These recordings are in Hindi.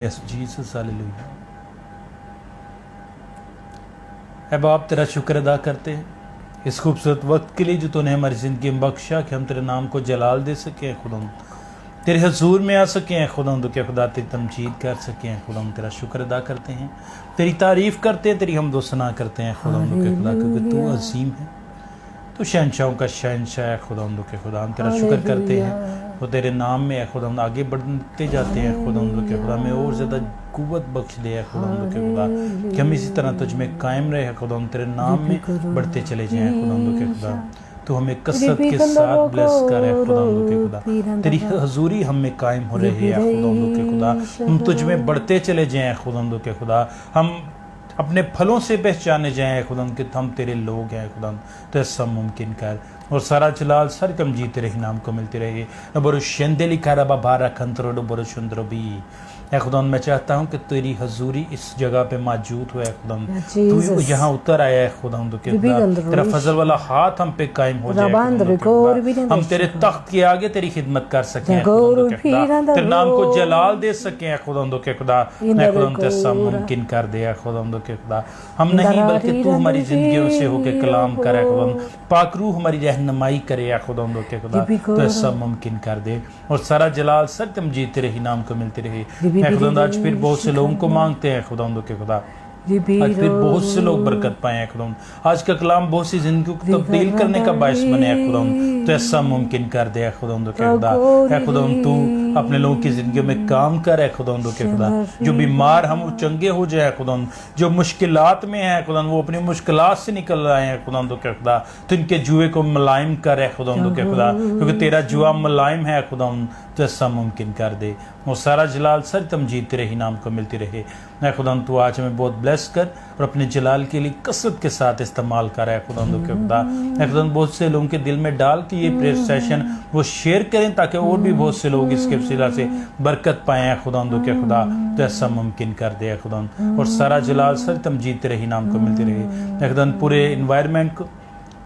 Yes Jesus hallelujah. है बाप, तेरा शुक्र अदा करते हैं इस खूबसूरत वक्त के लिए जो तूने हमारी ज़िंदगी में बख्शा कि हम तेरे नाम को जलाल दे सकें खुदा, तेरे हजूर में आ सकें खुदा, के खुदा तेरी तमजीद कर सकें खुदा। तेरा शुक्र अदा करते हैं, तेरी तारीफ़ करते हैं, तेरी हमदो सना करते हैं खुदा के खुदा, क्योंकि तू अजीम है, तो शहनशाहों का शहनशाह है खुदा के खुदा। हम तेरा शुक्र करते हैं, वो तेरे नाम में है खुदा, आगे बढ़ते जाते हैं खुदा के खुदा में और ज़्यादा कुव्वत बख्श दे है खुदा के खुदा, कि हम इसी तरह तुझ में कायम रहे खुदा, तेरे नाम में बढ़ते चले जाएँ खुदा के खुदा। तो हमें कसरत के साथ ब्लेस कर है खुदा के खुदा, तेरी हजूरी हम में कायम हो रही है खुदा के खुदा, हम तुझ में बढ़ते चले जाएँ खुदा के खुदा, हम अपने फलों से पहचाने जाएँ खुदा कि हम तेरे लोग हैं खुदा। तो ऐसा मुमकिन कर और सारा जलाल सारी तमजीद तेरे ही नाम को मिलती रहे। बरु शेंदेली काराबा बारा खंतरो बरु सुंदरो भी है खुदा। मैं चाहता हूँ कि तेरी हजूरी इस जगह पे मौजूद हो खुदा, तू यहाँ उतर आया है खुदा के खुदा, तेरा फजल वाला हाथ हम पे कायम हो जाए, हम तेरे तख्त के आगे तेरी खिदमत कर सकें, तेरे नाम को जलाल दे सकें खुदा के खुदा। मैं खुदा तेरा मुमकिन कर दिया खुदा के खुदा, हम नहीं बल्कि तू हमारी जिंदगियों से होके कलाम करे खुदा, पाक रूह हमारी रहनुमाई करे खुदा के खुदा। तो ऐसा मुमकिन कर दे और सारा जलाल सर तमजीद तेरे ही नाम को मिलती रहे। मैं खुदा आज फिर बहुत से लोगों को मांगते हैं खुदा के खुदा, आज फिर बहुत से लोग बरकत पाए हैं खुदा, आज का कलाम बहुत सी जिंदगी को तब्दील करने का बायस बने हैं खुदा। तो ऐसा मुमकिन कर दे खुदा के खुदा। है खुदा तू अपने लोगों की जिंदगी में काम कर है खुदा के खुदा, जो बीमार हम वो चंगे हो जाए खुदा, जो मुश्किलात में है खुदा वो अपनी मुश्किलात से निकल आए हैं खुदा के खुदा। तो इनके जुए को मुलायम कर है खुदा के खुदा, क्योंकि तेरा जुआ मुलायम है खुदा। तो ऐसा मुमकिन कर दे और सारा जलाल सारी तमजीद तेरे ही नाम को मिलती रहे। मैं खुदा तू आज हमें बहुत ब्लेस कर और अपने जलाल के लिए कसरत के साथ इस्तेमाल कर है खुदा के खुदा। मैं खुदा बहुत से लोगों के दिल में डाल के ये प्रेयर सेशन वो शेयर करें ताकि और भी बहुत से लोग इसके वसीला से बरकत पाए हैं खुदा के खुदा। तो ऐसा मुमकिन कर दे खुदा और सारा जलाल सारी तमजीद तेरे ही नाम को मिलती रहे। मैं खुदा पूरे इन्वायरमेंट को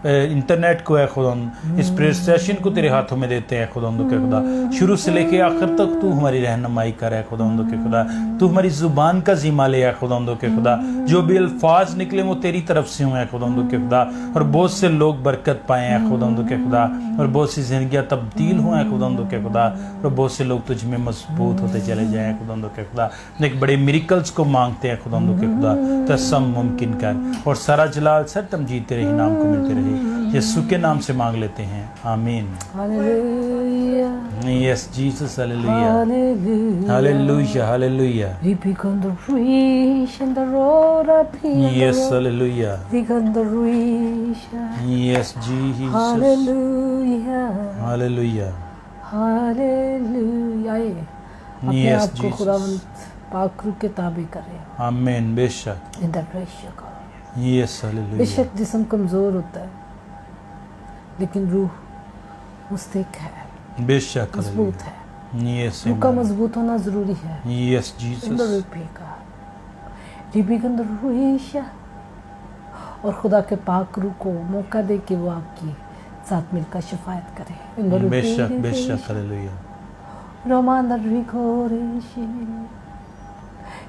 इंटरनेट को है खुदा, इस प्रेयर सेशन को तेरे हाथों में देते हैं खुदा के खुदा। शुरू से लेके आखिर तक तू हमारी रहनुमाई कर है खुदा के खुदा, तू हमारी जुबान का जिम्मा ले है खुदा के खुदा, जो भी अल्फाज निकले वो तेरी तरफ से हुए हैं खुदा के खुदा। और बहुत से लोग बरकत पाए हैं खुदा के खुदा, और बहुत सी जिंदगियां तब्दील हुए हैं खुदा के खुदा, और बहुत से लोग तुझ में मजबूत होते चले जाए खुदा के खुदा। एक बड़े मिरेकल्स को मांगते हैं खुदा के खुदा। तो सब मुमकिन कर और सारा जलाल सर तमजीद तेरे ही नाम को मिलते रहे। यीशु के नाम से मांग लेते हैं, आमीन। Yes Jesus hallelujah hallelujah hallelujah. Yes hallelujah yes Jesus hallelujah hallelujah. Yes आपको खुदावंद पाक रूह के ताबे करे, आमीन। बेशक यस हालेलुया। बेशक जिस्म कमजोर होता है लेकिन रूह मुस्तैक है, बेशक मजबूत है। यस रूह का मजबूत होना जरूरी है। यस जीसस और खुदा के पाक रूह को मौका दे कि वो आपकी साथ मिलकर शफायत करे। बेशक बेशक हालेलुया।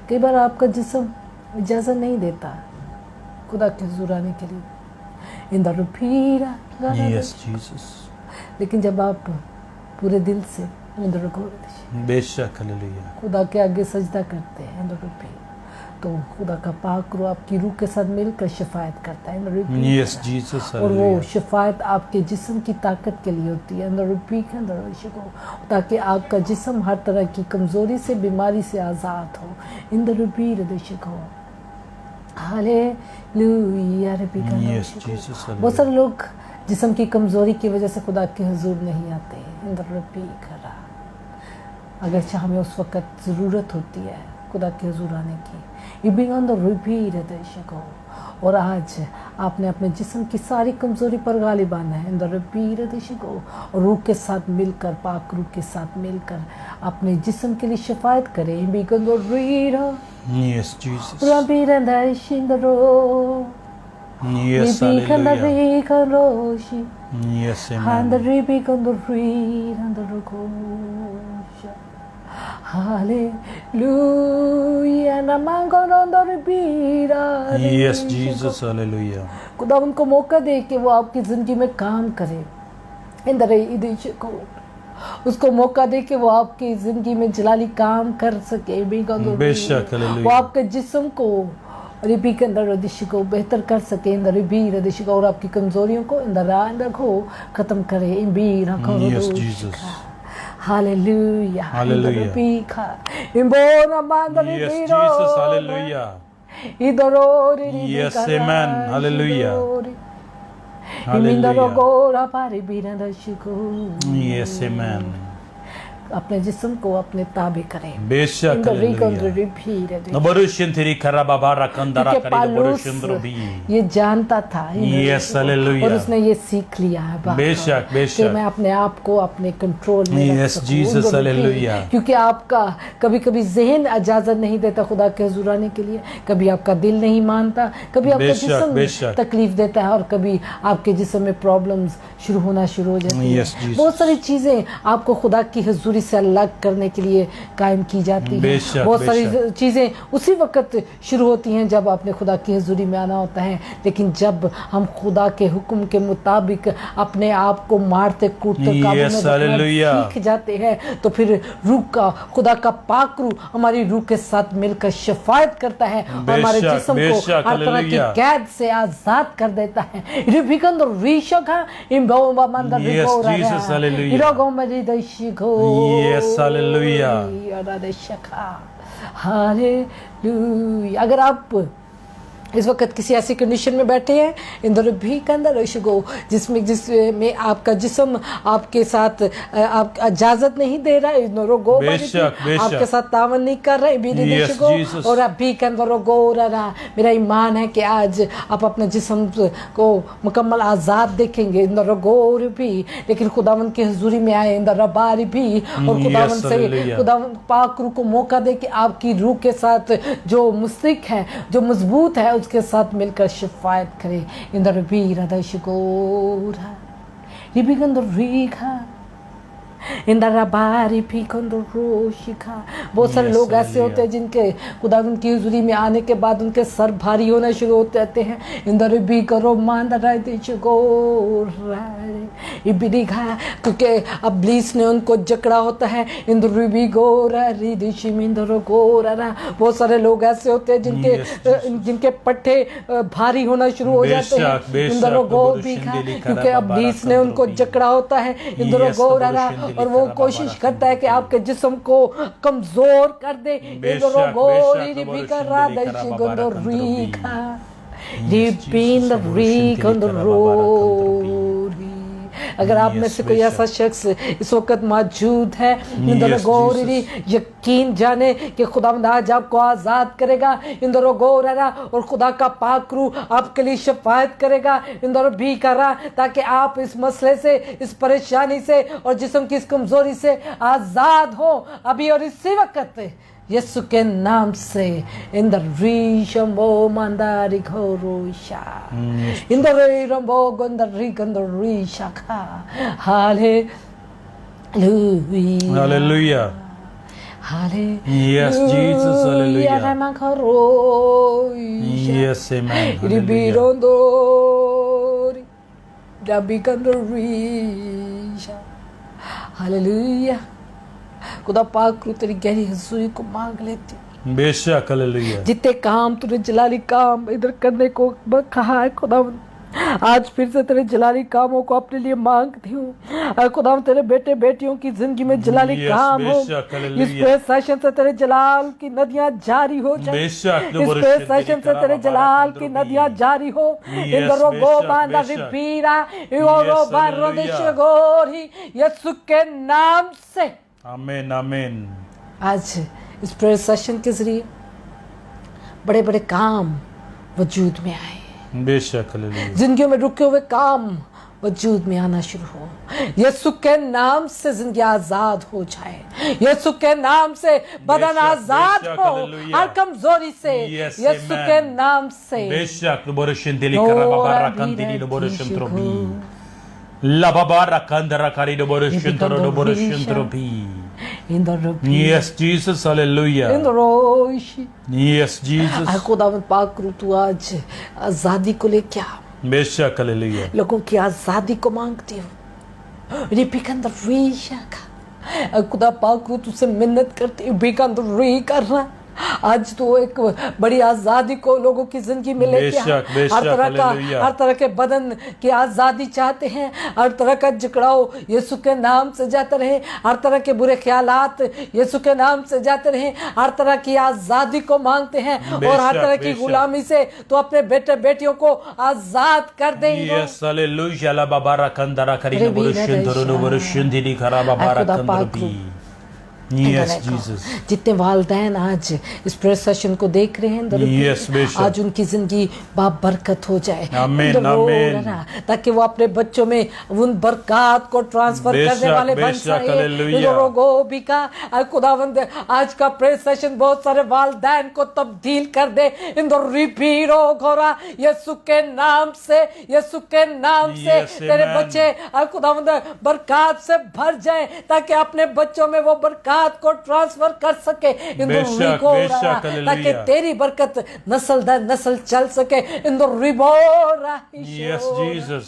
कई बार आपका जिस्म इजाज़त नहीं देता खुदा के हुज़ूर आने के लिए, यस जीसस, लेकिन जब आप पूरे दिल से बेशक हालेलुया खुदा के आगे सजदा करते हैं तो खुदा का पाक रूह आपकी रूह के साथ मिलकर शफायत करता है। यस जीसस, और वो शफायत आपके जिस्म की ताकत के लिए होती है, ताकि आपका जिस्म हर तरह की कमज़ोरी से, बीमारी से आज़ाद हो। हालेलुया। बहुत सारे लोग जिस्म की कमज़ोरी की वजह से खुदा के हुजूर नहीं आते। अगर हमें उस वक़्त ज़रूरत होती है खुदा के हुजूर आने की, और आज आपने अपने जिस्म की सारी कमज़ोरी पर गालिब आना है। और रूह के साथ मिलकर, पाक रूह के साथ मिलकर अपने जिस्म के लिए शफायत करें। Yes Jesus, Yes, yes, amen. Hallelujah नमांगो नंदर बीरा Yes, Jesus. Hallelujah. खुदा उनको मौका दे कि वो आपकी जिंदगी में काम करे इंदर इदिश को उसको मौका दे कि वो आपकी जिंदगी में जलाली काम कर सके बेशक, हालेलुया। वो आपके जिस्म को रिपी के अंदर दिश को बेहतर कर सके इंदर रिबी दिश को और आपकी कमजोरियों को अंदर को खत्म करे इन बीर Yes, Jesus. Hallelujah Hallelujah. पीखा इम्बोना मांदर Yes, Jesus. Hallelujah. इदरोरी Yes, amen. Hallelujah. इमिंदरो Hallelujah. गोरा पारी बीरा दशिको Yes, amen. अपने जिस्म को अपने ताबे करें बेशक, इंदर हालेलुया। रिभीर Noborushin tiri karababara kandara क्योंकि kari पालूस noborushin drobi. ये जानता था Yes, hallelujah. और उसने ये सीख लिया है बात बेशक, कि बेशक। मैं अपने आप को अपने कंट्रोल में रख Yes, सकूं। Jesus, उनको भी- hallelujah। क्योंकि आपका कभी कभी जहन इजाजत नहीं देता खुदा के हुजूर आने के लिए, कभी आपका दिल नहीं मानता, कभी आपका बेशक, जिस्म बेशक। तकलीफ देता है और कभी आपके जिस्म में प्रॉब्लम्स शुरू होना शुरू हो जाती Yes, है। Jesus। बहुत सारी चीजें आपको खुदा की हुजूरी से अलग करने के लिए कायम की जाती है। बेशक, बहुत सारी बेशक। चीज़ें उसी वक्त शुरू होती हैं जब आपने खुदा की हजूरी में आना होता है, लेकिन जब हम खुदा के हुक्म के मुताबिक अपने आप को मारते कूटते काबू में Yes, रखना hallelujah। सीख जाते हैं तो फिर रूह का खुदा का पाक रूह हमारी रूह के साथ मिलकर शफायत करता है और हमारे बेशक, जिस्म को बेशक, हर तरह की hallelujah। कैद से आजाद कर देता है। रिभिकंद रीशका इम्बोमा मंदर Yes, रिकोरा Jesus, hallelujah। इरोगो मरी दशिको Yes, hallelujah। हालेलुया। अगर आप इस वक्त किसी ऐसी कंडीशन में बैठे हैं इंदर भी कंदर गो जिसमें आपका जिस्म आपके साथ आप इजाजत नहीं दे रहा है, इंदर गो बेशक, बेशक। आपके साथ तावन नहीं कर रहे Yes, Jesus। और अभी कंदर गो रहा। मेरा ईमान है कि आज आप अपने जिस्म को मुकम्मल आज़ाद देखेंगे इंदर गौर भी, लेकिन खुदावन की हजूरी में आए इंदर रबारी भी और खुदावन Yes, से hallelujah। खुदावन पाक रूह को मौका दे कि आपकी रूह के साथ जो मुस्तक है जो मजबूत है उसके साथ मिलकर शफायत करे इंदर बीरा दशगोरा रिबिगंदर रीखा इंदर रबारी फिकंदर रोशिखा। बहुत सारे Yes, लोग ऐसे hallelujah। होते हैं जिनके खुदावन की हुजूरी में आने के बाद उनके सर भारी होना शुरू होते रहते हैं। इंदर भी करो मांदर इबिरिघा क्योंकि अब्लीस ने उनको जकड़ा होता है। इंदर भी गोरा रिदिशी मिंदर गोरा। बहुत सारे लोग ऐसे होते हैं जिनके Yes, Jesus। जिनके पट्टे भारी होना शुरू हो जाते हैं। बेशक, बेशक। इंदर गो भी खा क्योंकि अब्लीस ने उनको जकड़ा होता है। इंदर Yes, गोरा Lord, और वो कोशिश करता है कि आपके जिस्म को कमजोर कर दे। बेशक, इंदर गोरी बेशक, रिबी Lord, कर रहा शिंदे दशी लिखा गुंदर बाबा रीखा Yes, रिबीन Jesus, Lord, री शिंदे गुंदर लिखा बाबा रोरी। अगर आप में Yes, से कोई ऐसा शख्स इस वक्त मौजूद है इंदर Yes, गोरी यकीन जाने कि खुदावंद आज आपको आज़ाद करेगा इंदर गोरा और खुदा का पाक रूह आपके लिए शफायत करेगा इंदर भी करा ताकि आप इस मसले से इस परेशानी से और जिस्म की इस कमजोरी से आज़ाद हो अभी और इसी वक्त यीशु के नाम से इंदर रीशमो मंदारी घोरोशा इंदर रंबो गंदर री गंदर रीशा खा hallelujah Hallelujah. Hallelujah. Yes, Jesus, hallelujah. Ramakarosha. Yes, amen. Hallelujah. Ribirondori. Rabikandorisha. Hallelujah. खुदा पाक रू तेरी गहरी हजूरी को मांग लेती हूँ। बेशक, हालेलुया। जितने काम तूने जलाली काम इधर करने को कहा है खुदा आज फिर से तेरे जलाली कामों को अपने लिए मांगती हूँ। खुदा तेरे बेटे बेटियों की जिंदगी में जलाली Yes, काम हो। बेशक, हालेलुया। इस प्रेयर सेशन से तेरे जलाल की नदियां जारी हो जाए। बेशक, इस प्रेयर सेशन से तेरे जलाल की नदियां जारी हो। इंदरो गो बांदा रिबीरा इओरो बारो देशगोरी यीशु के नाम से आमीन, आमीन। आज इस प्रेयर सेशन के जरिए बड़े बड़े काम वजूद में आए। बेशक, हालेलुया। जिंदगियों में रुके हुए काम वजूद में आना शुरू हो। यीशु के नाम से जिंदगी आजाद हो जाए। यीशु के नाम से बदन बेशक, आजाद बेशक, हो हालेलुया। हर कमजोरी से। Yes, यीशु amen। के नाम से बेशक, लोबोरशिन दिली कराबाबा कंदिली लोबोरशिन त्रोबी। लाबाबा कंदरा करी लोबोरशिन throw लोबोरशिन त्रोबी। in the Rabbi, Yes, Jesus. in the Hallelujah. Rosh. Yes, Jesus. आए खुदावंद पाक रू तू आज आज़ादी को लेके आ, बेशक हालेलुया। लोगों की आज़ादी को मांगती हूँ। रिपिकंदर रीशा का खुदा पाक रू तुझसे मिन्नत करती हूँ, बिकंदर री करना। आज तो एक बड़ी आज़ादी को लोगों की जिंदगी में लेके आ। बेशक, बेशक, हालेलुया। हर तरह के बदन की आज़ादी चाहते हैं, हर तरह का झगड़ाओ यीशु के नाम से जाते रहे, हर तरह के बुरे ख्यालात यीशु के नाम से जाते रहे, हर तरह की आज़ादी को मांगते हैं और हर बेशक, तरह की बेशक। गुलामी से तो अपने बेटे बेटियों को आज़ाद कर देंगे। Yes, hallelujah. La babara kandara karina borushin dorono borushin dili kara babara खुदा पाक kandrobi. रू Yes, Jesus. जितने वालदैन आज इस प्रेयर सेशन को देख रहे हैं Yes, बेशक। आज उनकी जिंदगी बाप बरकत हो जाए, आमीन, आमीन। ताकि वो अपने बच्चों में उन बरकत को ट्रांसफर बेशक, करने वाले बन बेशक, हालेलुया। सके। खुदावंद आज का प्रेयर सेशन बहुत सारे वालदैन को तब्दील कर दे इन रिपीरो घोरा यीशु के नाम से, यीशु के नाम से Yes, तेरे amen। बच्चे खुदावंद बरकत से भर जाए, ताकि अपने बच्चों में वो बरकत को ट्रांसफर कर सके इन बेशक, बेशक, हालेलुया। ताकि तेरी बरकत नस्ल दर नस्ल चल सके इन रिबोरा। Yes, Jesus.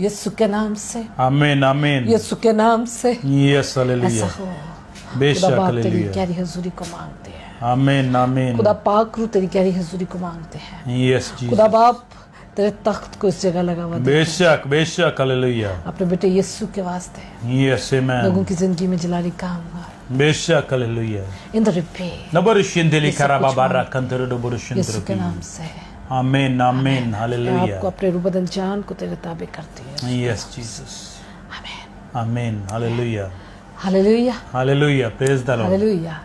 यीशु के नाम से, Amen, amen. यीशु के नाम से Yes, ऐसा hallelujah. हो। बेशक खुदा बाप तेरी हालेलुया। गहरी हजूरी को मांगते हैं, Amen, amen. खुदा पाक रू तेरी गहरी हजूरी को मांगते हैं। Yes, खुदा Jesus. बाप तेरे तख्त को इस जगह लगा हुआ दे, बेशक, बेशक हालेलुया। अपने बेटे यीशु के वास्ते Yes, लोगों amen. की जिंदगी में जलाली काम हुआ बेशक hallelujah. In the repay Na borushin dili Yesu kara kuch babara मांग- kandoro do borushin यीशु के drobi. नाम से Amen, amen. मैं Hallelujah. आपको अपने रूबदल जान को तेरे ताबे करती हूँ। Yes, Jesus. आमीन। Amen. Hallelujah. Hallelujah, Hallelujah. Praise the Lord. Hallelujah.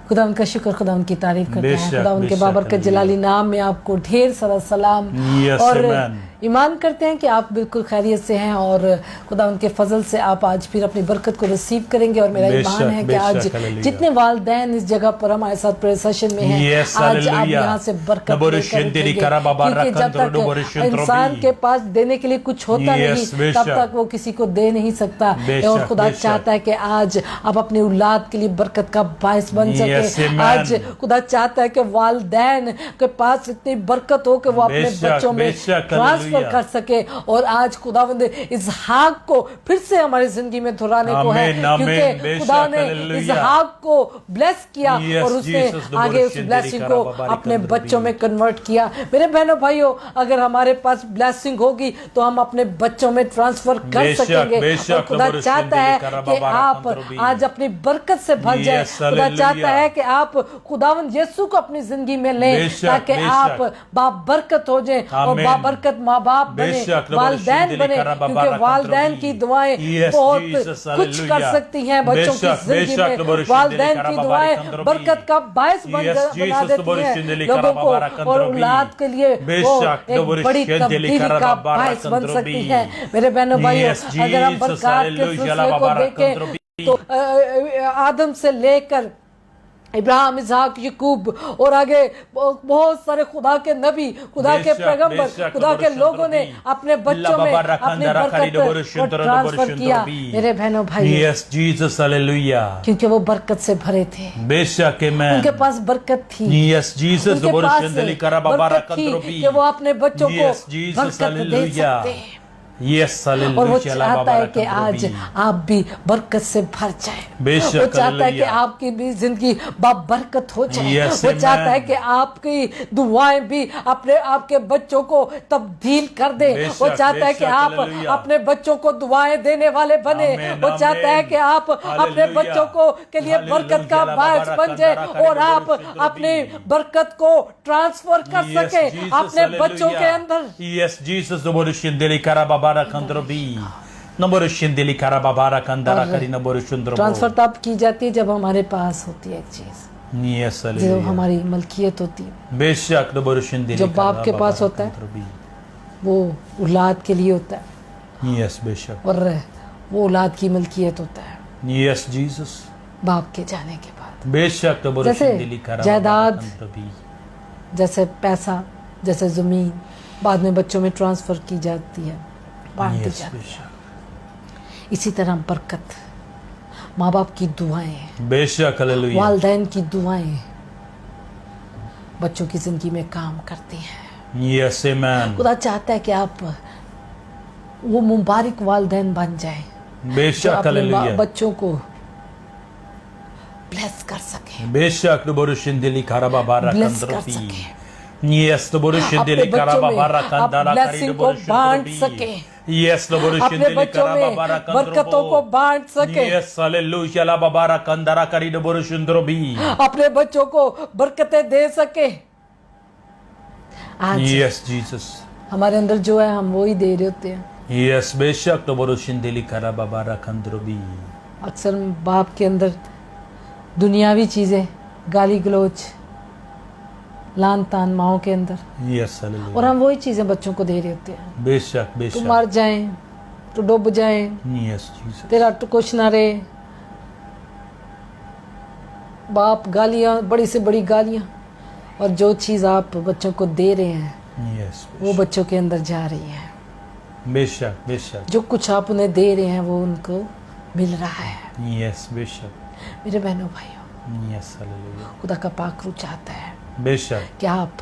खुदा उनका शुक्र, खुदा उनकी तारीफ करते हैं। बेशक, खुदा उनके बेशक, बाबरकत हालेलुया। जलाली नाम में आपको ढेर सारा सलाम Yes, और amen. ईमान करते हैं कि आप बिल्कुल खैरियत से हैं और खुदा उनके फजल से आप आज फिर अपनी बरकत को रिसीव करेंगे। और मेरा बेशक, ईमान है कि बेशक, आज हालेलुया। जितने वालदैन इस जगह पर हमारे साथ प्रेयर सेशन में हैं, Yes, आज आप हालेलुया। यहाँ से बरकत नबोरुशन लेकर तेरी उठेंगे। करा बाबा क्योंकि रखन जब तोड़ो बोरुशन तक इंसान त्रोबी। के पास देने के लिए कुछ होता Yes, नहीं, बेशक। तब तक वो किसी को दे नहीं सकता। बेशक, और खुदा बेशक। चाहता है कि आज आप अपनी औलाद के लिए बरकत का बायस बन Yes, सके। amen। आज खुदा चाहता है कि वालदैन के पास इतनी बरकत हो कि वो अपने बेशक, बच्चों में बेशक, ट्रांसफर हालेलुया। कर सके। और आज खुदावंद इसहाक को फिर से हमारी जिंदगी में दोहराने को है, आमीन, आमीन, क्योंकि बेशक, खुदा ने हालेलुया। इसहाक को ब्लेस किया Yes, और उसने Jesus, the आगे उस Lord ब्लेसिंग Shinderi को Karababari अपने Kandrabi। बच्चों में कन्वर्ट किया। मेरे बहनों भाइयों, अगर हमारे पास ब्लेसिंग होगी तो हम अपने बच्चों में ट्रांसफर कर बेशक, सकेंगे। बेशक, और खुदा the Lord चाहता Shinderi है कि Karababari आप Kandrabi। आज अपनी बरकत से भर जाए। Yes, खुदा hallelujah। चाहता है कि आप खुदावंद यीशु को अपनी जिंदगी में लें, बेशक, ताकि बेशक। आप बाबरकत हो जाए और आमीन। बाबरकत माँ बाप बने, बेशक, the Lord वालदैन Shinderi बने, Karababari क्योंकि वालदैन Kandrabi। की दुआएं Yes, बहुत Jesus, कुछ कर hallelujah। सकती हैं बच्चों की बेशक, जिंदगी बेशक, the Lord में। Shinderi वालदैन की Karababari दुआएं Kandrabi। बरकत का बायस बन Yes, बना Jesus, the Lord देती हैं Shinderi लोगों को, Karababari और Kandrabi। औलाद के लिए वो बेशक, the एक Lord बड़ी Shinderi तब्दीली का Karababari बायस बन सकती Kandrabi। है। मेरे बहनों भाइयों, Yes, अगर हम Jesus, बरकत के hallelujah, सिलसिले को Babara देखें Kandrabi। तो आदम से लेकर इब्राहिम, इसहाक, याकूब और आगे बहुत सारे खुदा के नबी, खुदा के बेशक, पैगंबर, बेशक, खुदा के नबोरुशन लोगों ने त्रोबी। अपने बच्चों में अपनी बरकत को ट्रांसफर किया। मेरे बहनों भाई, Yes, Jesus, hallelujah. क्योंकि वो बरकत से भरे थे, बेशक, amen. उनके पास बरकत थी। Yes, Jesus, the उनके Lord पास Shinderi Karababari बरकत थी Kandrabi। कि वो अपने बच्चों को Yes, Jesus, बरकत दे hallelujah। सकते हैं। Yes, hallelujah. और वो चाहता है कि Babara आज Kandrabi। आप भी बरकत से भर जाए। बेशक, वो चाहता है कि हालेलुया। आपकी भी जिंदगी बरकत हो जाए। Yes, वो amen। चाहता है कि आपकी दुआएं भी अपने आपके बच्चों को तब्दील कर दे। बेशक, वो चाहता है कि बेशक, आप हालेलुया। अपने बच्चों को दुआएं देने वाले बने। आमीन, वो चाहता है आमीन। कि आप अपने हालेलुया। बच्चों को के लिए बरकत का हालेलुया। बायस बन जाए बाबा और आप रखा अपनी बरकत को ट्रांसफर कर Yes, सके Jesus, अपने बच्चों के hallelujah। अंदर। Yes, Jesus, the Lord Shinderi Karababari Kandrabi। नंबर शिंदेली Karababari Kandara करी नंबर शुंद्र ट्रांसफर तब की जाती है जब हमारे पास होती है एक चीज, Yes, जब hallelujah। हमारी मलकियत होती है। बेशक, नंबर शिंदेली जब बाप के पास होता है, वो औलाद के लिए होता है। Yes, बेशक। और वो औलाद की मलकियत होता है Yes, Jesus। बाप के जाने के बाद। बेशक, नंबर जैसे शिंदेली Karababari जायदाद, Kandrabi। जैसे पैसा, जैसे जमीन बाद में बच्चों में ट्रांसफर की जाती है, बांट दी Yes, जाती है। बेशक। इसी तरह बरकत माँ बाप की दुआएं, बेशक हालेलुया, वालिदैन की दुआएं बच्चों की जिंदगी में काम करती हैं। यस आमेन, खुदा चाहता है कि आप वो मुबारक वालिदैन बन जाए जो बेशक अपने हालेलुया, बच्चों को ब्लेस कर सके, बेशक बोरुशिंदली karaba bara ब्लेस कर kandrobi, सके, yes बोरुशिंदली अपने बच्चों karaba में bara आप kandara ब्लेसिंग को बांट सके, yes अपने बोरुशिंदली बच्चों karaba में bara बरकतों को बांट सके, yes hallelujah la babara kandara karido बोरुशिंद्रोबी, अपने बच्चों को बरकतें दे सके। आज yes Jesus, हमारे अंदर जो है हम वो ही दे रहे होते हैं। yes बेशक बोरुशिंदली karaba bara kandrobi, अक्सर बाप के अंदर दुनियावी चीजें, गाली गलौज, लान तान माओ के अंदर, yes और हालेलुया, हम वही चीजें बच्चों को दे रहे होते हैं। बेशक तो बेशक, मर जाएं, तो डूब जाएं, yes Jesus, तेरा तो कुछ ना रहे। बाप गालियां, बड़ी से बड़ी गालियां, और जो चीज़ आप बच्चों को दे रहे हैं yes वो बच्चों के अंदर जा रही है। बेशक बेशक, जो कुछ आप उन्हें दे रहे हैं वो उनको मिल रहा है। yes बेशक, मेरे बहनों भाइयों, yes हालेलुया, खुदा का पाक रूह चाहता है बेशक कि आप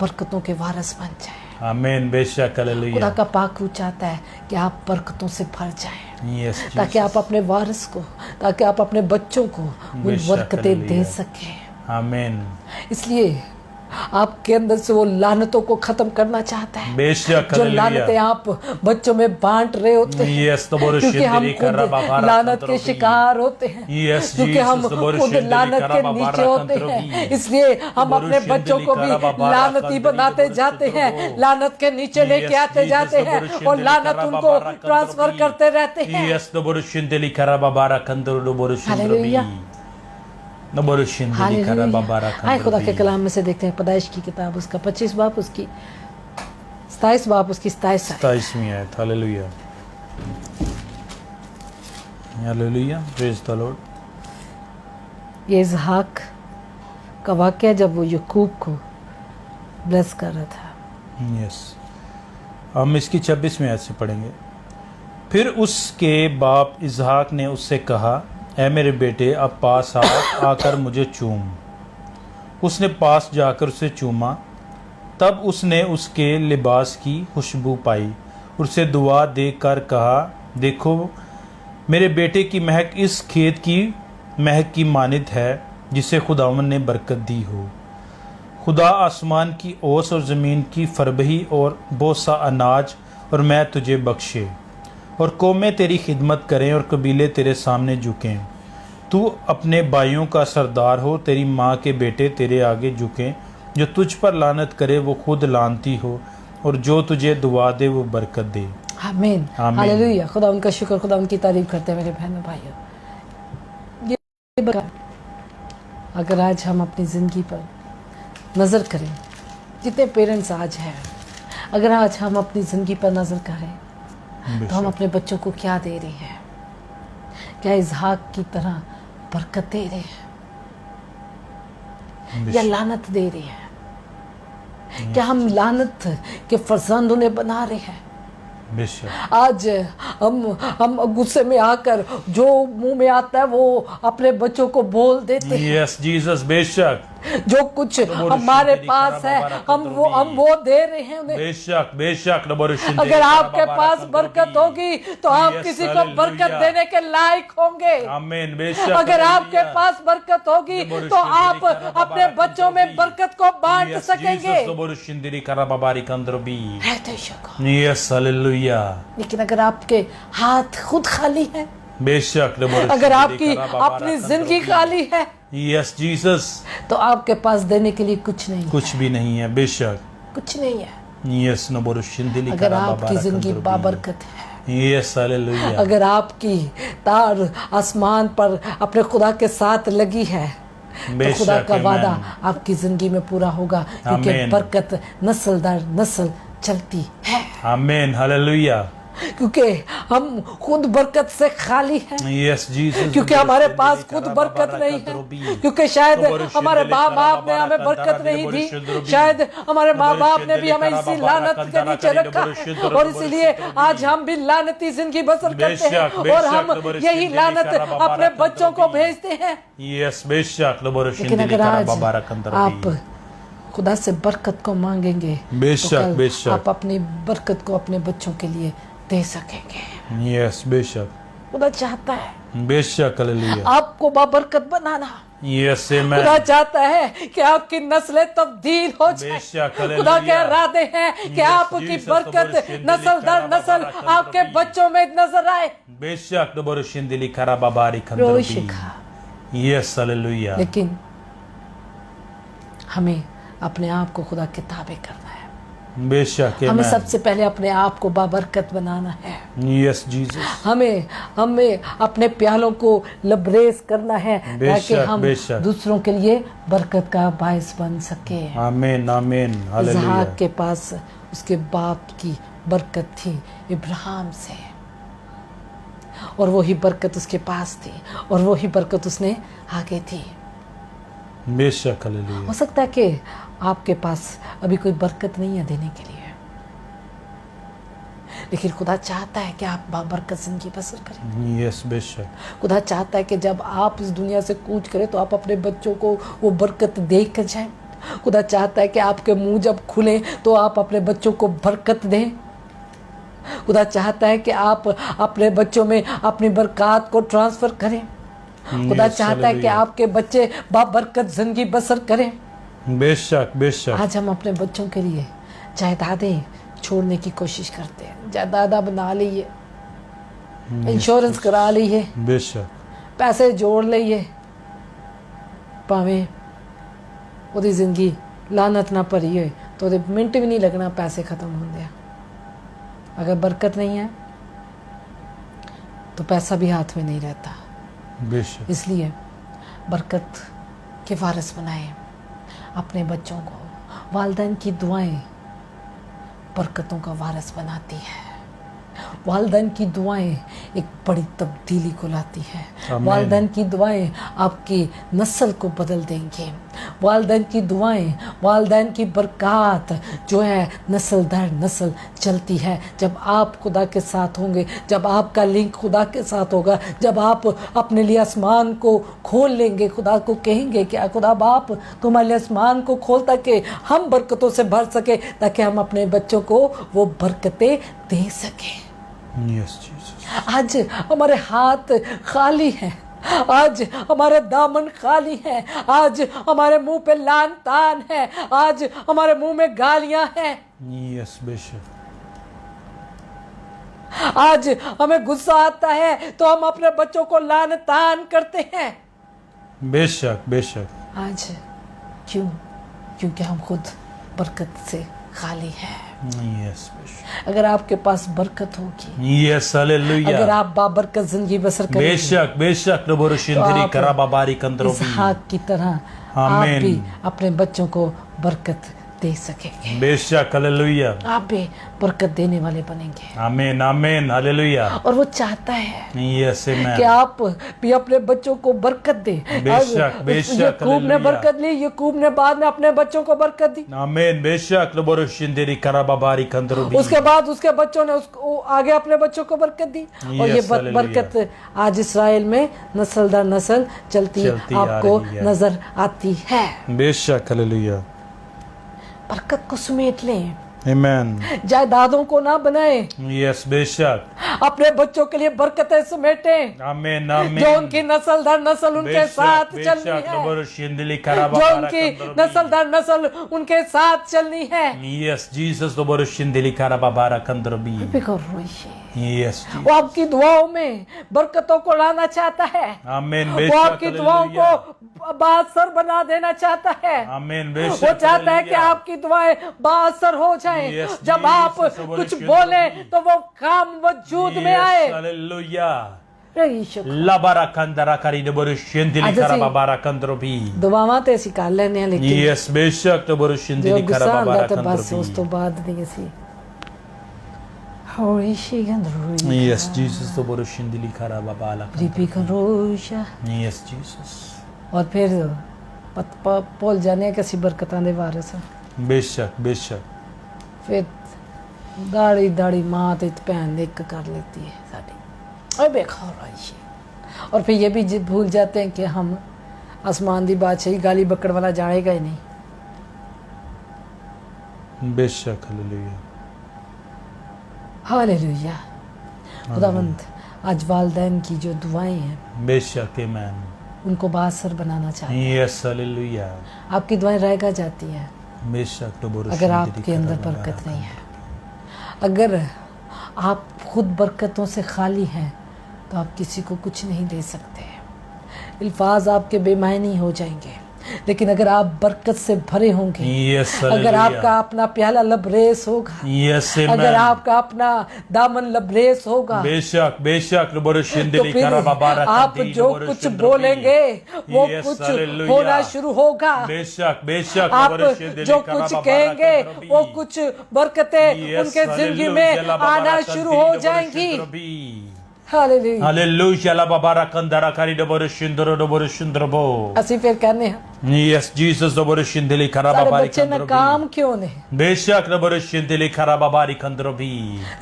बरकतों के वारिस बन जाएं। आमीन, बेशक खुदा हालेलुया, का पाक रूह चाहता है कि आप बरकतों से भर जाएं, यस ताकि आप अपने वारिस को, ताकि आप अपने बच्चों को वो बेशक, बरकतें दे हालेलुया। सकें। आमीन, इसलिए आपके अंदर से वो लानतों को खत्म करना चाहता है, बेशक जो हालेलुया, लानतें आप बच्चों में बांट रहे होते हैं, यस तो बोलो क्योंकि हम शिंदरी करा खुद बाबा लानत के शिकार होते हैं, यस क्योंकि हम खुद लानत के नीचे होते हैं, इसलिए हम अपने बच्चों को भी लानती बनाते जाते हैं, लानत के नीचे लेके आते जाते हैं और लानत उनको ट्रांसफर करते रहते हैं। यस तो बोलो शिंदरी करा बाबा कंदरो बोलो शिंदरी हालेलुया, न बोलो शिंदरी करा बाबा आए खुदा के कलाम में से देखते हैं पैदाइश की किताब उसका 25 बाब उसकी 27 बाब उसकी 27 आयत। 27वीं आयत। Hallelujah, hallelujah, praise the Lord. ये इसहाक का वाक्य जब वो याकूब को ब्लेस कर रहा था। यस, हम इसकी 26वीं आयत से पढ़ेंगे। फिर उसके बाप इसहाक ने उससे कहा, ऐ मेरे बेटे, अब पास आकर मुझे चूम। उसने पास जाकर उसे चूमा, तब उसने उसके लिबास की खुशबू पाई, उसे दुआ देकर कहा, देखो मेरे बेटे की महक इस खेत की महक की मानित है जिसे खुदावन ने बरकत दी हो। खुदा आसमान की ओस और ज़मीन की फरबही और बहुत सा अनाज और मैं तुझे बख्शे, और कौमें तेरी खिदमत करें और कबीले तेरे सामने झुकें। तू अपने भाइयों का सरदार हो, तेरी माँ के बेटे तेरे आगे झुकें। जो तुझ पर लानत करे वो खुद लानती हो, और जो तुझे दुआ दे वो बरकत दे। आमीन, आमीन। हालेलुया, खुदा उनका शुक्र, खुदा उनकी तारीफ करते हैं मेरे बहनों भाइयों। ये अगर आज हम अपनी ज़िंदगी पर नज़र करें, जितने पेरेंट्स आज हैं, अगर आज हम अपनी ज़िंदगी पर नज़र करें तो हम अपने बच्चों को क्या दे रहे हैं? क्या इसहाक की तरह बरकत दे रहे हैं या लानत दे रहे हैं? क्या हम लानत के फरजंद उन्हें बना रहे हैं? बेशक, आज हम गुस्से में आकर जो मुंह में आता है वो अपने बच्चों को बोल देते हैं। यस जीसस, बेशक, जो कुछ हमारे पास है हम वो दे रहे हैं उन्हें। बेशक, बेशक। अगर आपके पास बरकत होगी तो आप किसी को बरकत देने के लायक होंगे। आमीन, बेशक। अगर आपके पास बरकत होगी तो आप अपने बच्चों में बरकत को बांट सकेंगे। Yes, hallelujah. लेकिन अगर आपके हाथ खुद खाली है, बेशक, अगर आपकी अपनी जिंदगी खाली है, यस जीसस, तो आपके पास देने के लिए कुछ नहीं, कुछ भी नहीं है। बेशक, कुछ नहीं है। यस, नबोरुशिंदिली। अगर आपकी जिंदगी बाबरकत है, यस, हालेलुया। अगर आपकी तार आसमान पर अपने खुदा के साथ लगी है, तो खुदा का वादा आपकी जिंदगी में पूरा होगा, क्योंकि बरकत नस्ल दर नस्ल चलती है। आमीन, हालेलुया। क्योंकि हम खुद बरकत से खाली हैं, Yes, Jesus. क्योंकि हमारे पास खुद बरकत नहीं है, क्योंकि शायद हमारे माँ बाप ने हमें बरकत नहीं दी, शायद हमारे माँ बाप ने भी हमें इसी लानत के नीचे रखा है, और इसीलिए आज हम भी लानती जिंदगी बसर करते हैं, और हम यही लानत अपने बच्चों को भेजते हैं। Yes, बेशक लेकिन अगर आज आप खुदा से बरकत को मांगेंगे बेशक, तो कल बेशक। आप अपनी बरकत को अपने बच्चों के लिए दे सकेंगे। Yes, बेशक खुदा चाहता है बेशक हालेलुया। आपको बाबरकत बनाना। Yes, amen. खुदा चाहता है कि आपकी नस्लें तब्दील हो जाए। बेशक खुदा हालेलुया। के इरादे हैं कि आपकी Jesus, बरकत तो नस्ल दर नस्ल आपके बच्चों में नजर आए। बेशक दोबारा शिंदिली खरा बाबारी खंदर भी। शिखा। Yes, hallelujah. लेकिन हमें अपने आप को खुदा के ताबे करना है। बेशक हमें amen. सबसे पहले अपने आप को बाबरकत बनाना है। Yes, Jesus. हमें अपने प्यालों को लबरेज करना है ताकि बेशक, हम बेशक। दूसरों के लिए बरकत का बायस बन सके। आमीन आमीन हालेलुया। इसहाक के पास उसके बाप की बरकत थी इब्राहिम से, और वही बरकत उसके पास थी, और वही बरकत उसने आगे थी। बेशक हालेलुया। हो सकता है कि आपके पास अभी कोई बरकत नहीं है देने के लिए, लेकिन खुदा चाहता है कि आप बाबरकत जिंदगी बसर करें। Yes, बेशक। खुदा चाहता है कि जब आप इस दुनिया से कूच करें तो आप अपने बच्चों को वो बरकत दे कर जाएं। खुदा चाहता है कि आपके मुंह जब खुले तो आप अपने बच्चों को बरकत दें। खुदा चाहता है कि आप अपने बच्चों में अपनी बरकत को ट्रांसफर करें। खुदा Yes, चाहता है कि हालेलुया। आपके बच्चे बाबरकत जिंदगी बसर करें। बेशक बेशक। आज हम अपने बच्चों के लिए जायदादें छोड़ने की कोशिश करते हैं। जायदादा बना लीए, इंश्योरेंस करा लीए, बेशक पैसे जोड़ ਲਈਏ, ਭਾਵੇਂ ਉਹਦੀ ਜ਼ਿੰਦਗੀ ਲਾਨਤ ਨਾ ਭਰੀ ਹੋਏ तो ਉਹਦੇ ਮਿੰਟ ਵੀ ਨਹੀਂ ਲੱਗਣਾ पैसे ख़त्म ਹੁੰਦੇ ਆ। अगर बरकत नहीं है तो पैसा भी हाथ में नहीं रहता। बेशक। इसलिए बरकत के वारिस बनाएं अपने बच्चों को। वालिदैन की दुआएं बरकतों का वारिस बनाती है। वालिदैन की दुआएं एक बड़ी तब्दीली को लाती है। आमीन। वालिदैन की दुआएं आपकी नस्ल को बदल देंगे। वालिदैन की दुआएं, वालिदैन की बरकत जो है नस्ल दर नस्ल चलती है। जब आप खुदा के साथ होंगे, जब आपका लिंक खुदा के साथ होगा, जब आप अपने लिए आसमान को खोल लेंगे, खुदा को कहेंगे कि खुदा बाप तुम्हारे लिए आसमान को खोल ताकि हम बरकतों से भर सके, ताकि हम अपने बच्चों को वो बरकतें दे सकें। Yes, Jesus. आज हमारे हाथ खाली हैं, आज हमारे दामन खाली हैं, आज हमारे मुंह पे लान तान है, आज हमारे मुंह में गालियां हैं, Yes, बेशक। आज हमें गुस्सा आता है तो हम अपने बच्चों को लान तान करते हैं। बेशक बेशक। आज क्यों? क्योंकि हम खुद बरकत से खाली हैं। Yes, बेशक। अगर आपके पास बरकत होगी, Yes, हालेलुया। अगर आप बाबरकत जिंदगी बसर करेंगे, बेशक बेशक दोबारा शिंदिली आप खरा बाबारी खंदर भी। इसहाक की तरह आप आमीन। भी अपने बच्चों को बरकत दे सकेंगे। बेशक हालेलुया। आप भी बरकत देने वाले बनेंगे। आमीन आमीन हालेलुया। और वो चाहता है Yes, amen. कि आप भी अपने बच्चों को बरकत दे। बेशक, बेशक, याकूब ने हालेलुया। बरकत ली, याकूब ने बाद में अपने बच्चों को बरकत दी। आमीन बेशक दोबारा शिंदिली खरा बाबारी खंदर भी। उसके बाद उसके बच्चों ने उसको आगे अपने बच्चों को बरकत दी। और ये Yes, हालेलुया। बरकत आज इसराइल में नस्ल दर नस्ल चलती चलती आ आपको रही है। नजर आती है। बेशक हालेलुया। बरकत को समेट लें, आमीन। जायदादों को ना बनाएं, Yes, बेशक। अपने बच्चों के लिए बरकतें समेटें आमीन आमीन। जो उनकी नस्ल दर नस्ल उनके बेशक, साथ बेशक, चलनी है, दोबारा शिंदिली खरा जो बाबारा उनकी खंदर भी। नस्ल दर नस्ल उनके साथ चलनी है। Yes, Jesus दोबारा शिंदिली खरा बाबारा खंदर भी। बिगड़ रही है। Yes, वो आपकी दुआओं में बरकतों को लाना चाहता है। आमीन वो बेशक आपकी दुआओं हालेलुया। को बासर बना देना चाहता है। आमीन बेशक वो चाहता है कि हालेलुया। आपकी दुआएं बासर हो जाएं। Yes, जब आप Jesus, कुछ वर्षित बोले हो। तो वो काम वजूद में Yes, आए। हालेलुया। रही शुक्र। Labara kandara kari dobaru shindili आज kara ਅਸੀਂ babara kandro bi. दुआवां ते ਅਸੀਂ ਕਰ ਲੈਨੇ ਆ, लेकिन Yes, बेशक dobaru जो shindili kara गुस्सा आंदा babara ਤੇ kandro ਬਸ ਉਸ bi. ਤੋਂ ਬਾਅਦ ਨਹੀਂ ਅਸੀਂ Yes, Jesus, तो बोलो शिंदली खरा बाबा आला Yes, Jesus. और फिर ਭੁੱਲ ਜਾਂਦੇ ਆ ਕਿ ਅਸੀਂ ਬਰਕਤਾਂ ਦੇ ਵਾਰਿਸ ਹਾਂ बेशक बेशक ਫਿਰ दाढ़ी माँ तो भैन ने एक कर लेती है साड़ी और बेकार आई और फिर ये भी भूल जाते हैं कि हम आसमान की बादशाही गाली बकड़ वाला जाएगा ही नहीं बेशक हालेलुया हालेलुया खुदावंद आज वालिदैन की जो दुआएं हैं बेशक आमीन उनको बासर बनाना चाहिए यस हालेलुया आपकी दुआएं रहेगा जाती हैं बेशक तो बोलो अगर आपके अंदर बरकत नहीं है अगर आप खुद बरकतों से खाली हैं तो आप किसी को कुछ नहीं दे सकते अल्फाज आपके बेमायनी हो जाएंगे लेकिन अगर आप बरकत से भरे होंगे अगर आपका अपना प्याला लबरेज होगा अगर आपका अपना दामन लबरेज होगा बेशक बेशक तो फिर आप जो कुछ बोलेंगे वो कुछ होना शुरू होगा बेशक बेशक आप जो कुछ कहेंगे वो कुछ बरकतें उनके जिंदगी में आना शुरू हो जाएंगी हालेलुया ला बाबा कंदरा करी डबरो शिंदरो ਅਸੀਂ ਫਿਰ ਕਹਿੰਦੇ ਹਾਂ यस जीसस डबरो शिंदली खरा बाबा बच्चे ना काम क्यों ने बेशक डबरो शिंदली खरा बाबा कंदरो भी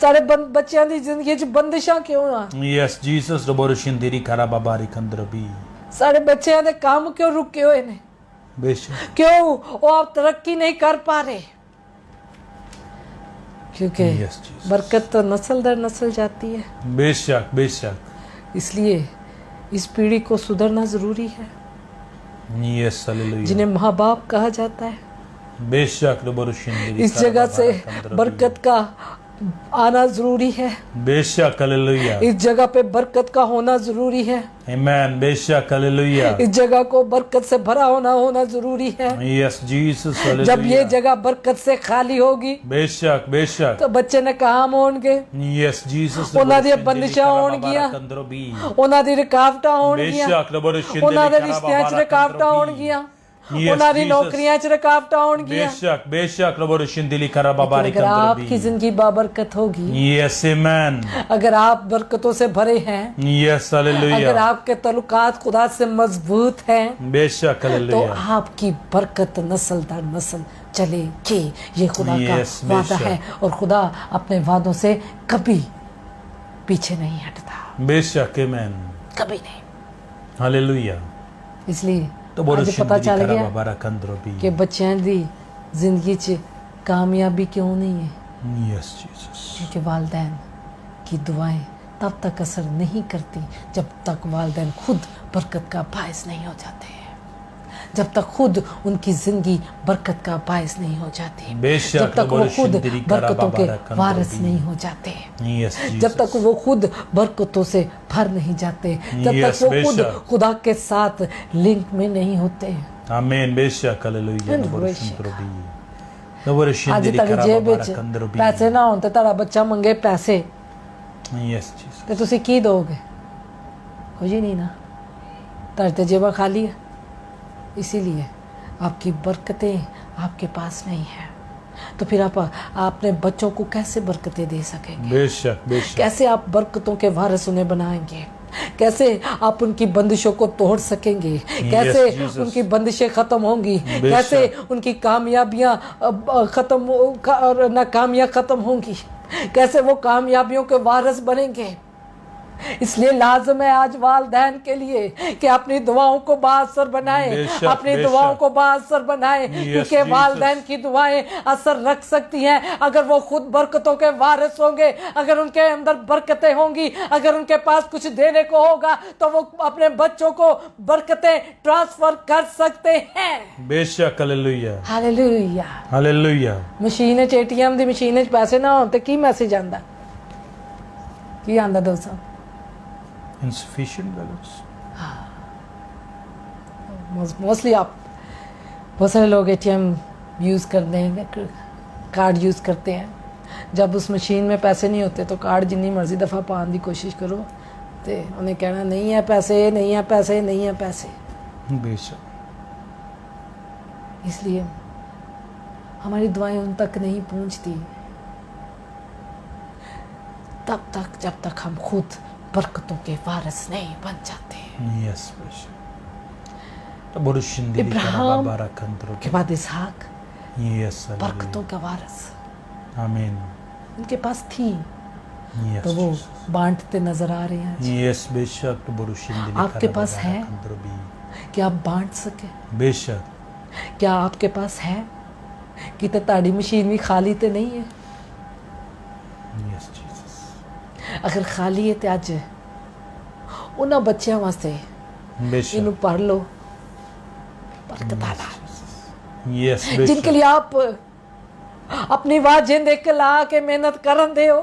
सारे ਬੱਚਿਆਂ ਦੀ ਜ਼ਿੰਦਗੀ 'ਚ ਬੰਦਿਸ਼ਾਂ ਕਿਉਂ ਆ यस जीसस डबरो शिंदली खरा बाबा कंदरो भी सारे ਬੱਚਿਆਂ ਦੇ ਕੰਮ क्यों रुके हुए ने बेशक क्यों वो आप तरक्की नहीं कर पा रहे क्योंकि बरकत तो नस्ल दर नस्ल जाती है बेशक बेशक इसलिए इस पीढ़ी को सुधरना जरूरी है जिन्हें माँ बाप कहा जाता है बेशक इस जगह से बरकत का आना जरूरी है बेशक हालेलुया इस जगह पे बरकत का होना जरूरी है आमीन बेशक हालेलुया इस जगह को बरकत से भरा होना जरूरी है यस जीसस हालेलुया जब ये जगह बरकत से खाली होगी बेशक बेशक तो बच्चे ने काम होणगे यस जीसस ਉਹਨਾਂ ਦੀਆਂ ਬੰਦਿਸ਼ਾਂ ਹੋਣਗੀਆਂ ਉਹਨਾਂ ਦੀ ਰੁਕਾਵਟਾਂ ਹੋਣਗੀਆਂ ਉਹਨਾਂ ਦੇ ਰਿਸ਼ਤਿਆਂ 'ਚ ਰੁਕਾਵਟਾਂ ਹੋਣਗੀਆਂ ਉਹਨਾਂ ਦੀ ਨੌਕਰੀਆਂ 'ਚ ਰੁਕਾਵਟਾਂ ਹੋਣਗੀਆਂ बेशक बेशक रबर शिंदली खरा बाबा अगर आपकी जिंदगी बाबरकत होगी यस आमीन अगर आप बरकतों से भरे हैं यस हालेलुया अगर आपके तल्लुकात खुदा से मजबूत हैं बेशक तो हालेलुया आपकी बरकत नस्ल दर नस्ल चलेगी ये खुदा का वादा है और खुदा अपने वादों से कभी पीछे नहीं हटता बेशक आमीन कभी नहीं हालेलुया इसलिए तो आज पता चल गया बाबा कंदरो भी कि बच्चों की जिंदगी च कामयाबी क्यों नहीं है यस जीसस क्योंकि वालिदैन की दुआएं तब तक असर नहीं करती जब तक वालिदैन खुद बरकत का बायस नहीं हो जाते जब तक खुद उनकी जिंदगी बरकत का बायस नहीं हो जाती जब तक वो खुद बरकतों के वारिस नहीं हो जाते जब तक वो खुद बरकतों से भर नहीं जाते जब तक वो खुद खुदा के साथ लिंक में नहीं होते आमीन बेशक हालेलुया आज तक जेब ਵਿੱਚ ਪੈਸੇ ਨਾ ਹੋਣ ਤੇ ਤੁਹਾਡਾ ਬੱਚਾ ਮੰਗੇ ਪੈਸੇ यस जीसस ਤੇ ਤੁਸੀਂ ਕੀ ਦੋਗੇ ਕੁਝ ਨਹੀਂ ਨਾ ਤੁਹਾਡੀ ਤੇ ਜੇਬਾਂ ਖਾਲੀ ਹੈ इसीलिए आपकी बरकतें आपके पास नहीं है तो फिर आप अपने बच्चों को कैसे बरकतें दे सकेंगे बेशक बेशक कैसे आप बरकतों के वारिस उन्हें बनाएंगे कैसे आप उनकी बंदिशों को तोड़ सकेंगे कैसे उनकी बंदिशें खत्म होंगी कैसे उनकी कामयाबियां खत्म और नाकामियां खत्म होंगी कैसे वो कामयाबियों के वारिस बनेंगे इसलिए लाजम है आज वालिदैन के लिए कि अपनी दुआओं को बाअसर बनाए अपनी दुआओं को बाअसर बनाए क्योंकि वालिदैन की दुआएं असर रख सकती हैं अगर वो खुद बरकतों के वारिस होंगे अगर उनके अंदर बरकतें होंगी अगर उनके पास कुछ देने को होगा तो वो अपने बच्चों को बरकतें ट्रांसफर कर सकते हैं बेशक hallelujah hallelujah hallelujah machine ATM दी मशीन च पैसे ना होण ते की मैसेज आंदा की आंदा दोस्तों insufficient balance मोस्टली आप बहुत सारे लोग ATM यूज़ करते हैं कार्ड यूज़ करते हैं जब उस मशीन में पैसे नहीं होते तो कार्ड जितनी मर्जी दफ़ा पाने की कोशिश करो तो उन्हें कहना नहीं है पैसे नहीं है पैसे नहीं है पैसे बेशक इसलिए हमारी दुआएं उन तक नहीं पहुंचती तब तक जब तक हम खुद बरकतों के वारिस नहीं बन जाते। Yes, Bishop. Taborushin Ibrahim Barakandro. के बाद इसहाक Yes, बरकतों hallelujah. का वारिस Amen. उनके पास थी, Yes, तो वो Jesus. बांटते नजर आ रहे हैं आज। Yes, Bishop. Taborushin आपके पास है? कि आप बांट सके? Bishop. क्या आपके पास है कि ते ताड़ी मशीन भी खाली तो नहीं है? Yes, Jesus. अगर खाली है तो अज उन्होंने बच्चों वास्ते Bishop. इन्हू पढ़ लो, बरकत आला। Yes, जिनके Bishop. लिए आप अपनी आवाज जिंद एक ला के मेहनत करन दे हो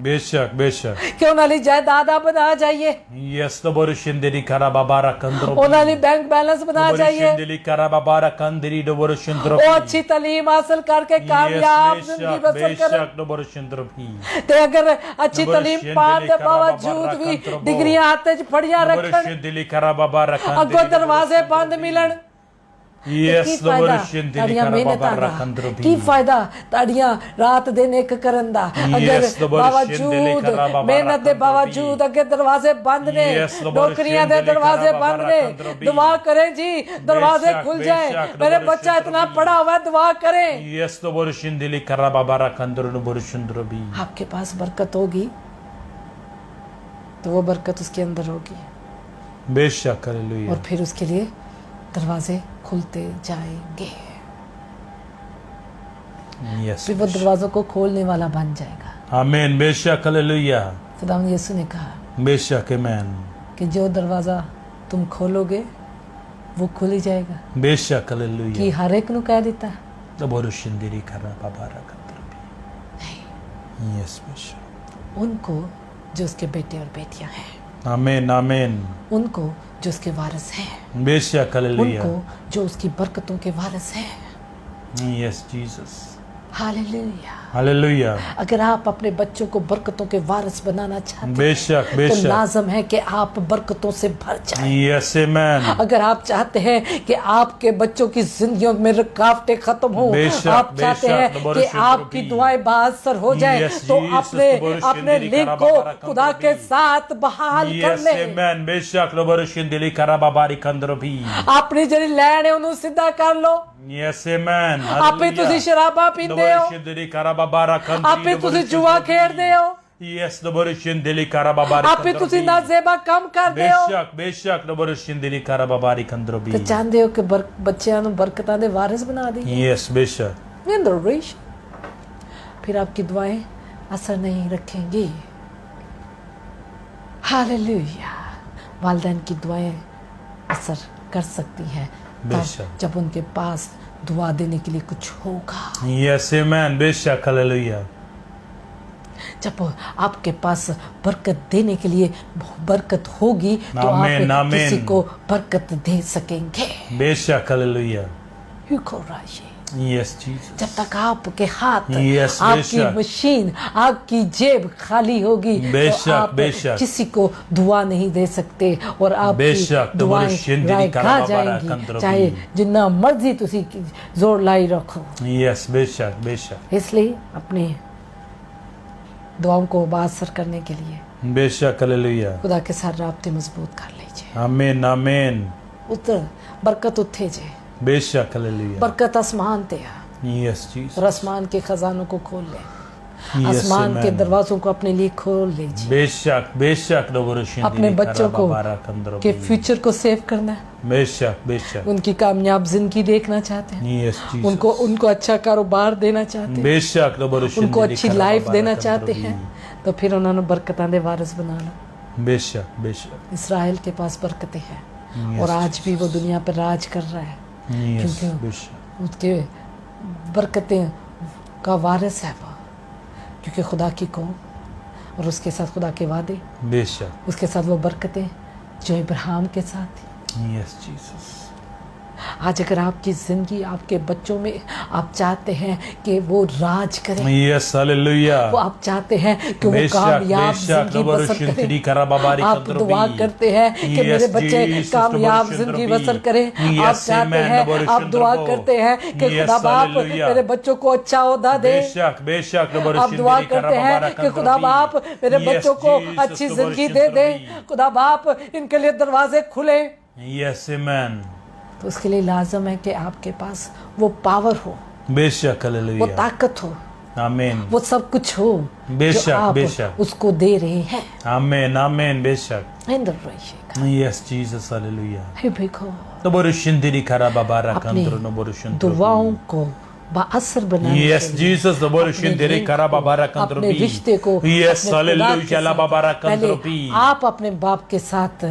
Bishop. Bishop. कि उन्होंने जायदादा बना जाइए, Yes, Taborushin Karababara Kandro. उन्होंने बैंक बैलेंस बना जाइए, Taborushin Karababara Kandri Taborushin वो अच्छी तालीम हासिल करके कामयाब जिंदगी बसर करें। Bishop. Taborushin Dropi. ते अगर अच्छी तालीम पाने के बावजूद भी डिग्रियां हाथ च फड़िया रखन, Taborushin Karababara Kandri. अगो दरवाजे बंद मिलन, Yes, की फायदा Taborushin ताड़ियां मेहनत Karababara आंदा, Kandro. की फायदा ताड़ियां रात दिन एक करन दा, अगर Yes, Taborushin बावजूद Karababara मेहनत दे Kandro. बावजूद अगर दरवाजे बंद ने, Yes, Taborushin नौकरियां दे दरवाजे बंद ने, Kandro. दुआ करें जी दरवाजे बेशक, खुल बेशक, जाए। मेरे बच्चा Taborushin इतना Kandro. पढ़ा हुआ है, दुआ करें। Yes, Taborushin Karababara Kandro Taborushin Dropi. आपके पास बरकत होगी तो वो बरकत उसके अंदर होगी Bishop. और Hallelujah. फिर उसके लिए दरवाजे खुलते जाएंगे, Yes. फिर वो दरवाजों को खोलने वाला बन जाएगा। Amen. Bishop. Hallelujah. खुदावंद यीशु ने कहा Bishop. Amen. कि जो दरवाज़ा तुम खोलोगे वो खुल ही जाएगा, Bishop. कि Hallelujah. हर एक नु कह देता है Taborushin Karababara Kandro. Yes, Bishop. उनको जो उसके बेटे और बेटियां हैं, Amen. Amen. उनको जो उसके वारिस हैं, Bishop. Hallelujah. उनको जो उसकी बरकतों के वारिस हैं। Yes, Jesus. हालेलुया। Hallelujah. अगर आप अपने बच्चों को बरकतों के वारिस बनाना चाहते हैं Bishop. तो Bishop. लाजम है कि आप बरकतों से भर जाएं। Yes, amen. अगर आप चाहते हैं कि आपके बच्चों की जिंदगियों में रुकावटें खत्म हो, बेशक, आप चाहते बेशक, हैं दोबारा कि शुरू आपकी भी। दुआएं बासर हो जाए, Yes, तो Jesus, अपने दोबारा अपने शिंदली लिंक करा को बाबा खुदा रकम के भी। साथ बहाल कर Yes, ले। amen. Bishop. Taborushin Karababari Kandro. अपनी ਜਿਹੜੀ ਲੈਣ ਹੈ ਉਹਨੂੰ ਸਿੱਧਾ ਕਰ ਲਓ। Yes, amen. ਆਪੇ ਤੁਸੀਂ ਸ਼ਰਾਬਾਂ ਪੀਂਦੇ ਹੋ, Taborushin Karababara Kandri. ਆਪੇ ਤੁਸੀਂ ਜੂਆ ਖੇਡਦੇ ਹੋ, Yes, Taborushin Karababari ਆਪੇ ਤੁਸੀਂ ਨਾਜ਼ੇਬਾ ਕੰਮ ਕਰਦੇ ਹੋ Bishop. Bishop. Taborushin Karababari Kandro. ਤੇ ਚਾਹੁੰਦੇ ਹੋ ਕਿ ਬੱਚਿਆਂ ਨੂੰ ਬਰਕਤਾਂ ਦੇ ਵਾਰਿਸ ਬਣਾ ਦਈਏ। Yes, Bishop. इंद्रवेश, फिर आपकी दुआएं असर नहीं रखेंगी। हालेलुया। वालिदैन की दुआएं असर कर सकती हैं बेशक। तब जब उनके पास दुआ देने के लिए कुछ होगा, Yes, amen. Bishop. Hallelujah. जब आपके पास बरकत देने के लिए बरकत होगी तो आमीन, आप आमीन। किसी को बरकत दे सकेंगे। Bishop. Hallelujah. युकोराशी। Yes, Jesus. जब तक आपके हाथ, Yes, आपकी बेशक। मशीन, आपकी जेब खाली होगी बेशक, तो आप बेशक। किसी को दुआ नहीं दे सकते और आपकी बेशक, दुआएं तुम्हारी शिंदगी राय करा खा बाबा जाएंगी, कंदरो चाहे भी। जितना मर्जी तुसी जोर लाई रखो। Yes, Bishop. Bishop. इसलिए अपनी दुआओं को बासर करने के लिए Bishop. Hallelujah. खुदा के साथ राब्ते मजबूत कर लीजिए। Amen. Amen. उतर बरकत उठे जे, Bishop. Hallelujah. बरकत आसमान ते आ Yes, Jesus. और आसमान के खजानों को खोल ले, Yes, आसमान के amen. दरवाजों को अपने लिए खोल लीजिए। Bishop. Bishop. Taborushin अपने बच्चों को Kandro. के फ्यूचर को सेव करना है, Bishop. Bishop. उनकी कामयाब जिंदगी देखना चाहते हैं, Yes, Jesus. उनको अच्छा कारोबार देना चाहते हैं, Bishop. Taborushin उनको अच्छी लाइफ देना चाहते हैं, तो फिर उन्होंने बरकतां दे वारिस बना लो। Bishop. Bishop. इसराइल के पास बरकतें हैं Yes, और आज भी वो दुनिया पर राज कर रहा है, Yes, क्योंकि Bishop. उसके बरकतें का वारिस है वो, क्योंकि खुदा की कौम और उसके साथ खुदा के वादे, Bishop. उसके साथ वो बरकतें जो इब्राहिम के साथ थी। Yes, Jesus. आज अगर आपकी ज़िंदगी आपके बच्चों में आप चाहते हैं कि वो राज करें, Yes, hallelujah. वो आप चाहते हैं कि वो बेशक, कामयाब बेशक, जिंदगी नबरुश बसर इंतरी करें। कराबाबारी आप कंद्रबी। दुआ करते हैं कि Yes, मेरे बच्चे Jesus, कामयाब नबरुश जिंदगी इंतरबी। बसर करें। Yes, आप चाहते amen, हैं, नबरुश आप दुआ इंतरबो। करते हैं कि Yes, खुदा बाप hallelujah। मेरे बच्चों को अच्छा ओहदा दे। बेशक, बेशक, नबरुश आप दुआ इंतरी करते कराबाबारा हैं कि खुदा कंद्रबी। बाप मेरे Yes, बच्चों को Jesus, अच्छी नबरुश जिंदगी दे दे। इंतरबी। खुदा बाप इनके लिए दरवाजे खुले। Yes, amen. तो उसके लिए लाजम है कि आपके पास वो पावर हो, बेशक, वो hallelujah. ताकत हो, आमीन। वो सब कुछ हो बेशक, जो आप बेशक। उसको दे रहे हैं। आमीन, आमीन, बेशक। अंदर रहिएगा। Yes, Jesus, hallelujah. हे देखो नबरुश इंतरी कराबाबारा अपनी कंद्रो नबरुश इंतरबी। दुआओं को बाअसर बनाने Yes, के लिए Jesus, नबरुश अपने इंतरी लिंक को, कराबाबारा अपने कंद्रबी। रिश्ते को Yes, अपने खुदा के hallelujah, साथ बाबारा पहले कंद्रबी। आप अपने बाप के साथ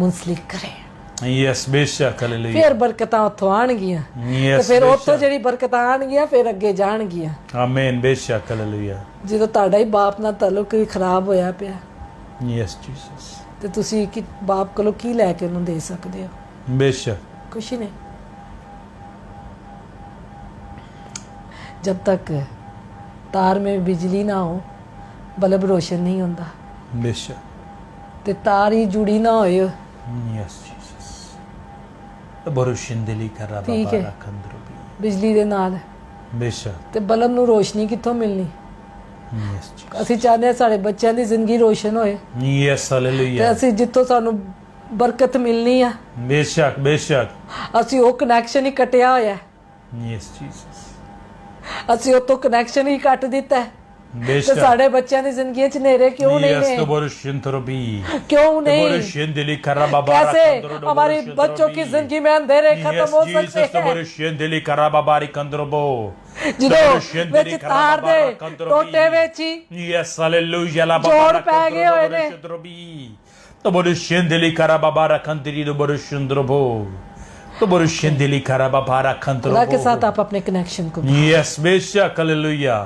मुंसलिक करें। Yes, बेशक, hallelujah. फिर बरकतां उत्थों आणगियां Yes, ਤੇ ਫਿਰ ਉੱਥੋਂ बेशक। ਜਿਹੜੀ ਬਰਕਤਾਂ ਆਣਗੀਆਂ ਫਿਰ ਅੱਗੇ ਜਾਣਗੀਆਂ। Amen, बेशक, hallelujah. ਜਦੋਂ ਤੁਹਾਡਾ ਹੀ ਬਾਪ ਨਾਲ ਤਾਲੁਕ ਹੀ ਖਰਾਬ ਹੋਇਆ ਪਿਆ Yes, Jesus. ਤੇ ਤੁਸੀਂ ਕਿ ਬਾਪ ਕੋਲੋਂ ਕੀ ਲੈ ਕੇ ਉਹਨੂੰ ਦੇ ਸਕਦੇ ਹੋ? बेशक, कुछ ही नहीं। जब तक तार में बिजली ना हो बल्ब रोशन नहीं होता बेशक। ते तार ही जुड़ी ना होए Yes, Jesus. नबरुश इंदली ठीक है। कराबाबारा कंद्रबी। बिजली ਦੇ ਨਾਲ बेशक। ਤੇ ਬਲਬ ਨੂੰ ਰੋਸ਼ਨੀ ਕਿੱਥੋਂ ਮਿਲਣੀ? Yes, Jesus. ਅਸੀਂ ਚਾਹੁੰਦੇ ਹਾਂ ਸਾਡੇ ਬੱਚਿਆਂ ਦੀ ਜ਼ਿੰਦਗੀ ਰੋਸ਼ਨ ਹੋਏ Yes, ਤੇ hallelujah. ਅਸੀਂ ਜਿੱਥੋਂ ਸਾਨੂੰ ਬਰਕਤ ਮਿਲਣੀ ਆ बेशक, बेशक। ਅਸੀਂ ਉਹ ਕਨੈਕਸ਼ਨ ਹੀ ਕੱਟਿਆ ਹੋਇਆ। Yes, Jesus. ਅਸੀਂ ਉਤੋਂ ਕਨੈਕਸ਼ਨ ਹੀ ਕੱਟ ਦਿੱਤਾ ਹੈ ਤੇ बेशक। ਸਾਡੇ ਬੱਚਿਆਂ ਦੀ ਜ਼ਿੰਦਗੀਆਂ 'ਚ ਹਨੇਰੇ ਕਿਉਂ ਨਹੀਂ Yes, ਨੇ? नबरुश इंतरबी। क्यों नहीं? नबरुश इंदली कराबाबारा कैसे कंद्रो हमारी नबरुश बच्चों की इंतरबी। जिंदगी में अंधेरे खत्म Yes, हो Jesus, सकते हैं नबरुश इंदली कराबाबारी कंद्रबो। ਜਦੋਂ नबरुश इंदली ਵਿੱਚ ਤਾਰ ਦੇ कराबाबारा कंद्रबी। ਟੋਟੇ ਵਿੱਚ ਹੀ Yes, hallelujah, la जोड़ babara पै गए हुए कंद्रो ने। नबरुश इंतरबी। नबरुश इंदली कराबाबारा कंद्री नबरुश इंतरबो। नबरुश इंदली कराबाबारा खुदा के साथ कंद्रबो। आप अपने कनेक्शन को Yes, बेशक, hallelujah.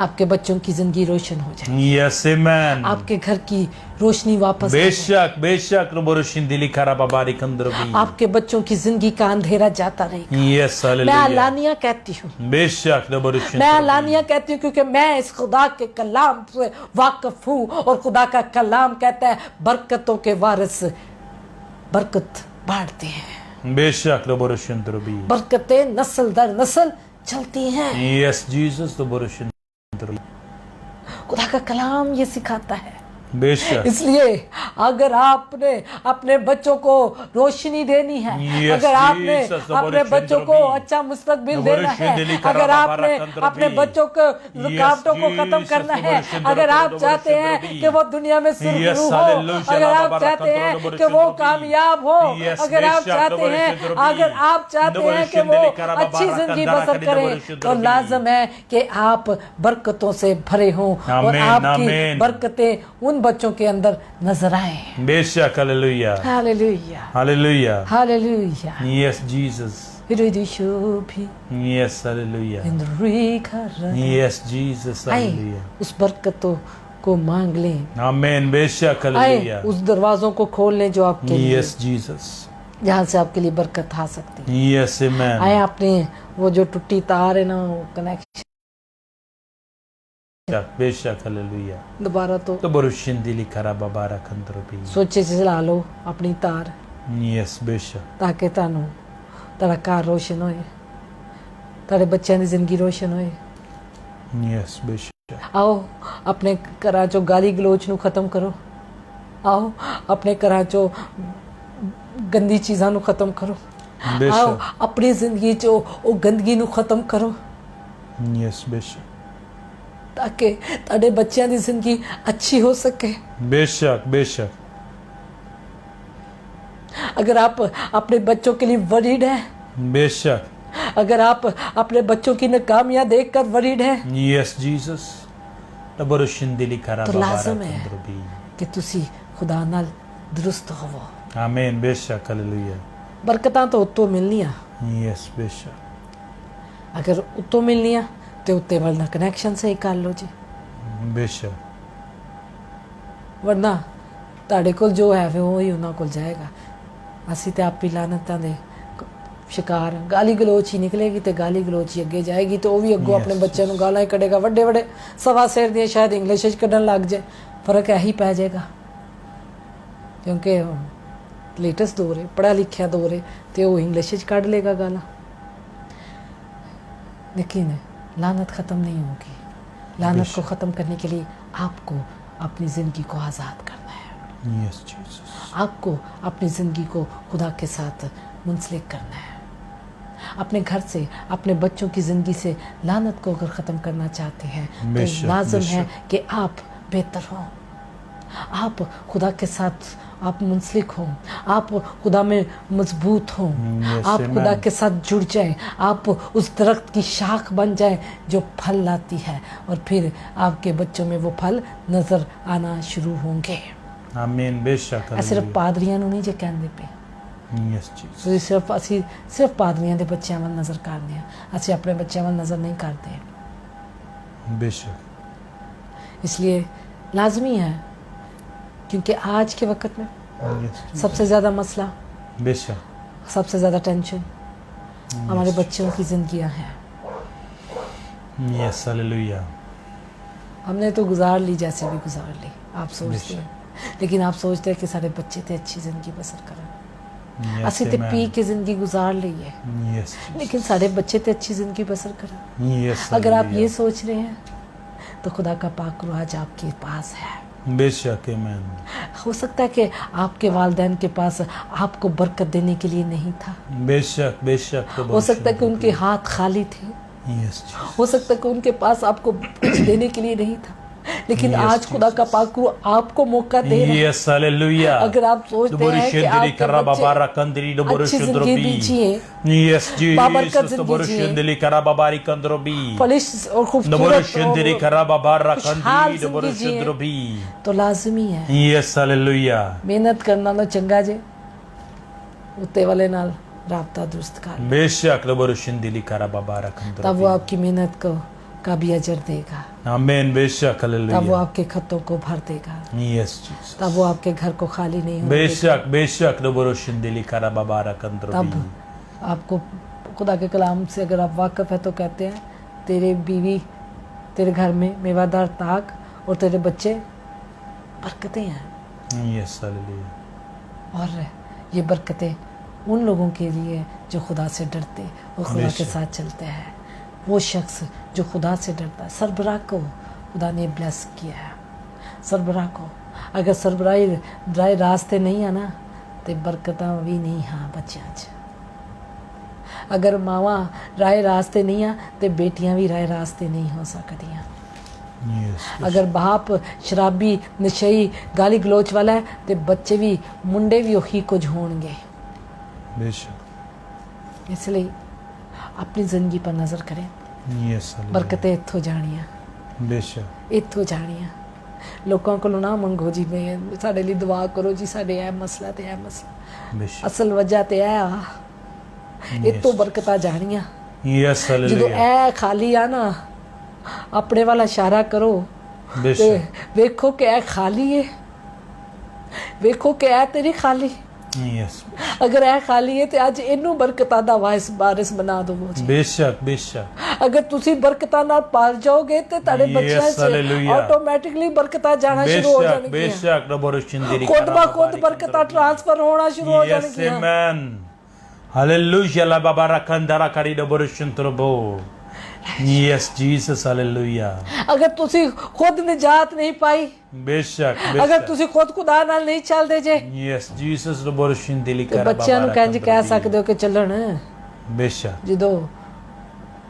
आपके बच्चों की जिंदगी रोशन हो जाए, Yes, amen. आपके घर की रोशनी वापस आ जाए, बेशक, बेशक, नबरुश इंदली कराबाबारी कंद्रबी। आपके बच्चों की जिंदगी का अंधेरा जाता रहेगा। Yes, मैं hallelujah. अलानिया कहती हूँ, बेशक, नबरुश मैं इंतरबी। अलानिया कहती हूँ क्योंकि मैं इस खुदा के कलाम से वाकिफ हूँ और खुदा का कलाम कहता है बरकतों के वारिस बरकत बांटते हैं, बेशक, नबरुश इंतरबी। बरकतें नस्ल दर नस्ल चलती हैं। Yes, Jesus, नबरुश इंतरबी। खुदा का कलाम ये सिखाता है। बेशक। इसलिए अगर आपने अपने बच्चों को रोशनी देनी है, Yes, अगर आपने Jesus, अपने नबरुश बच्चों को इंतरबी। अच्छा मुस्तकबिल नबरुश देना है, इंदली अगर कराबाबारा आपने कंद्रबी। अपने बच्चों को रुकावटों को खत्म Jesus, करना है, नबरुश इंतरबी, अगर आप नबरुश चाहते हैं इंतरबी। कि वो दुनिया में सुरखरू Yes, हो, hallelujah, अगर आप बाबारा चाहते कंद्रो हैं नबरुश कि वो इंतरबी। कामयाब हो, Yes, अगर आप बेशक, चाहते नबरुश हैं, इंतरबी। अगर आप चाहते हैं नबरुश कि वो इंदली कराबाबारा अच्छी जिंदगी कंद्रा बसर के करें नबरुश तो इंतरबी। लाजम है कि आप बरकतों से भरे हों और आमीन, आपकी आमीन। बरकतें उन बच्चों के अंदर नजर आए। बेशक, hallelujah. Hallelujah Hallelujah. Hallelujah. Yes, Jesus. हृदय Yes, hallelujah. इंद्रिय Yes, Jesus, आए hallelujah. उस बरकतों को मांग लें, Amen. बेशक, आए hallelujah. उस दरवाजों को खोल लें जो आपके लिए, Yes, Jesus. जहाँ से आपके लिए बरकत आ सकती है। Yes, amen. आए आपने वो जो टूटी तार है ना, वो कनेक्शन बेशक, hallelujah. दोबारा तो तो बरुशिन दिली कराबाबारा कंद्रबी। सोचे से चला लो अपनी तार, Yes, बेशक। ताकि ਤੁਹਾਨੂੰ ਤੁਹਾਡਾ ਘਰ ਰੋਸ਼ਨ ਹੋਏ, ਤੁਹਾਡੇ ਬੱਚਿਆਂ ਦੀ ਜ਼ਿੰਦਗੀ ਰੋਸ਼ਨ ਹੋਏ। Yes, बेशक। आओ अपने घरां चों गाली गलोच ਨੂੰ ਖਤਮ ਕਰੋ, आओ अपने घरां चोਂ गंदी चीज़ां ਨੂੰ ਖਤਮ ਕਰੋ, आओ बेशक। अपनी जिंदगी चों ਉਹ ਗੰਦਗੀ ਨੂੰ ਖਤਮ ਕਰੋ Yes, बेशक। ताकि ਤੁਹਾਡੇ ਬੱਚਿਆਂ ਦੀ ਜ਼ਿੰਦਗੀ अच्छी हो सके। बेशक, बेशक। अगर आप अपने बच्चों के लिए वरीड हैं, बेशक। अगर आप अपने बच्चों की नाकामियां देखकर वरीड हैं Yes, Jesus। तो बरुशिन दिली तो कराबाबारा लाजम है कंद्रबी। कि तुसी खुदा नाल दुरुस्त होवो। Amen। बेशक, hallelujah। बरकतां तो उत्तों मिलनियां, Yes, बेशक। अगर उत्तों मिलनियां तो उत्ते वाला कनेक्शन सही कर लो जी, बेशक। वरना ਤੁਹਾਡੇ ਕੋਲ ਜੋ ਹੈ ਵੇ ਉਹ ਹੀ ਉਹਨਾਂ ਕੋਲ ਜਾਏਗਾ। ਅਸੀਂ ਤੇ ਆਪੀ ਲਾਨਤਾਂ ਦੇ शिकार गाली गलोच ही निकलेगी तो गाली गलोच ही अगे जाएगी तो वह भी अगों अपने बच्चे ਨੂੰ गालां ही कढ़ेगा ਵੱਡੇ ਵੱਡੇ सवा सिर ਦੀਆਂ शायद इंग्लिश च कढ़न लग जाए फर्क यही पै जाएगा क्योंकि लेटेस्ट दौर है पढ़ा लिखा दौर है तो वह इंग्लिश च कढ़ लेगा गालां लेकिन लानत ख़त्म नहीं होगी लानत को ख़त्म करने के लिए आपको अपनी ज़िंदगी को आज़ाद करना है यस जीसस आपको अपनी ज़िंदगी को खुदा के साथ मुंसलिक करना है अपने घर से अपने बच्चों की ज़िंदगी से लानत को अगर ख़त्म करना चाहते हैं तो लाजम है कि आप बेहतर हों आप खुदा के साथ आप मुंसलिक हों आप खुदा में मजबूत हों आप खुदा के साथ जुड़ जाएं आप उस दरख्त की शाख बन जाएं जो फल लाती है और फिर आपके बच्चों में वो फल नज़र आना शुरू होंगे आमीन बेशक सिर्फ पादरियां ਨੂੰ ਨਹੀਂ ਜੇ ਕਹਿੰਦੇ ਪਏ यस जीसस ਤੁਸੀਂ ਸਿਰਫ ਪਾਦਰੀਆਂ ਦੇ ਬੱਚਿਆਂ ਵੱਲ ਨਜ਼ਰ ਕਰਦੇ ਹਾਂ ਅਸੀਂ ਆਪਣੇ ਬੱਚਿਆਂ ਵੱਲ ਨਜ਼ਰ ਨਹੀਂ ਕਰਦੇ बेशक इसलिए लाजमी है क्योंकि आज के वक्त में यस सबसे ज़्यादा मसला बेशक सबसे ज़्यादा टेंशन हमारे बच्चों की ज़िंदगियां हैं यस हालेलुया हमने तो गुजार ली जैसे भी गुजार ली आप सोचते हैं लेकिन आप सोचते हैं कि सारे बच्चे तो अच्छी ज़िंदगी बसर करें ਅਸੀਂ ਤੇ पी के ज़िंदगी गुजार ली है यस लेकिन सारे बच्चे तो अच्छी ज़िंदगी बसर करें यस अगर आप ये सोच रहे हैं तो खुदा का पाक रूह आज आपके पास है बेशक आमीन हो सकता है कि आपके वालिदैन के पास आपको बरकत देने के लिए नहीं था बेशक बेशक हो सकता है कि उनके हाथ खाली थे यस हो सकता है कि उनके पास आपको कुछ देने के लिए नहीं था लेकिन आज खुदा का पाक रूह आपको मौका दे रहा है यस हालेलुया अगर आप सोचते हैं कि आपके बच्चे अच्छी जिंदगी दीजिए यस बाबरकत जीसस जिंदगी दबरशंदली कराबाबारी कंद्रोबी फलिश और खूबसूरत दबरशंदली और कराबाबारा खुशहाल कंद्री जिंदगी जिए दबरशंद्रोबी तो लाजमी है यस हालेलुया मेहनत करना ना चंगा जे उत्ते वाले नाल राबता दुरुस्त कर बेशक दबरशंदली कराबाबारा तब वो कंद्रोबी आपकी मेहनत को का भी अजर देगा आमीन बेशक तब वो हालेलुया आपके खतों को भर देगा यस जीसस तब वो आपके घर को खाली नहीं होने बेशक बेशक दबरशंदली कराबाबारा देगा। कंद्रोबी तब आपको खुदा के कलाम से अगर आप वाकिफ है तो कहते हैं तेरे बीवी तेरे घर में मेवादार ताक और तेरे बच्चे बरकतें हैं यस हालेलुया और ये बरकतें उन लोगों के लिए जो खुदा से डरते और खुदा के बेशक। साथ चलते हैं वो शख्स जो खुदा से डरता है सरबराह को खुदा ने ब्लेस किया है सरबराह को अगर सरबराही रास्ते नहीं है ना तो बरकतां भी नहीं हाँ बच्चों च अगर मावां राह रास्ते नहीं आ तो बेटियां भी राह रास्ते नहीं हो सकदियां यस अगर बाप शराबी नशई गाली गलोच वाला है तो बच्चे भी मुंडे भी उही कुछ होंगे बेशक इसलिए अपनी ज़िंदगी पर नज़र करें यस हालेलुया बरकतें इत्थों जानियां बेशक इत्थों जानियां लोगों को ना मंगो जी मैं साडे लिए दुआ करो जी साडे ए मसला ते ए मसला बेशक असल वजह ते ए आ इत्थों बरकतां जानियां यस जो हालेलुया ए खाली आ ना अपने वाला इशारा करो ते बेशक वेखो कि ए खाली है वेखो कि ए तेरी खाली यस अगर ए खाली है तो अज इनू बरकतां दा वारिस बना दो जी बेशक बेशक अगर तुसी बरकतां नाल पाल जाओगे ते ताड़े बच्चियां Yes, च hallelujah. ऑटोमेटिकली बरकतां जाना शुरू हो बेशक जाणगियां बेशक दबरशंदली खुद ब खुद बरकतां ट्रांसफर होना शुरू हो यस जाणगियां आमेन हालेलुया ला बाबा रखंदरा करी दबरशंत्रबो यस जीसस हालेलुया अगर तुसी खुद निजात नहीं पाई बेशक अगर बेशक तुसी खुद खुदा नाल नहीं चलदे जे यस जीसस दबरशंदली ते करा बच्चियां ਨੂੰ ਕਹਿੰਜ ਕਹਿ ਸਕਦੇ ਹੋ ਕਿ ਚੱਲਣ बेशक ਜਦੋਂ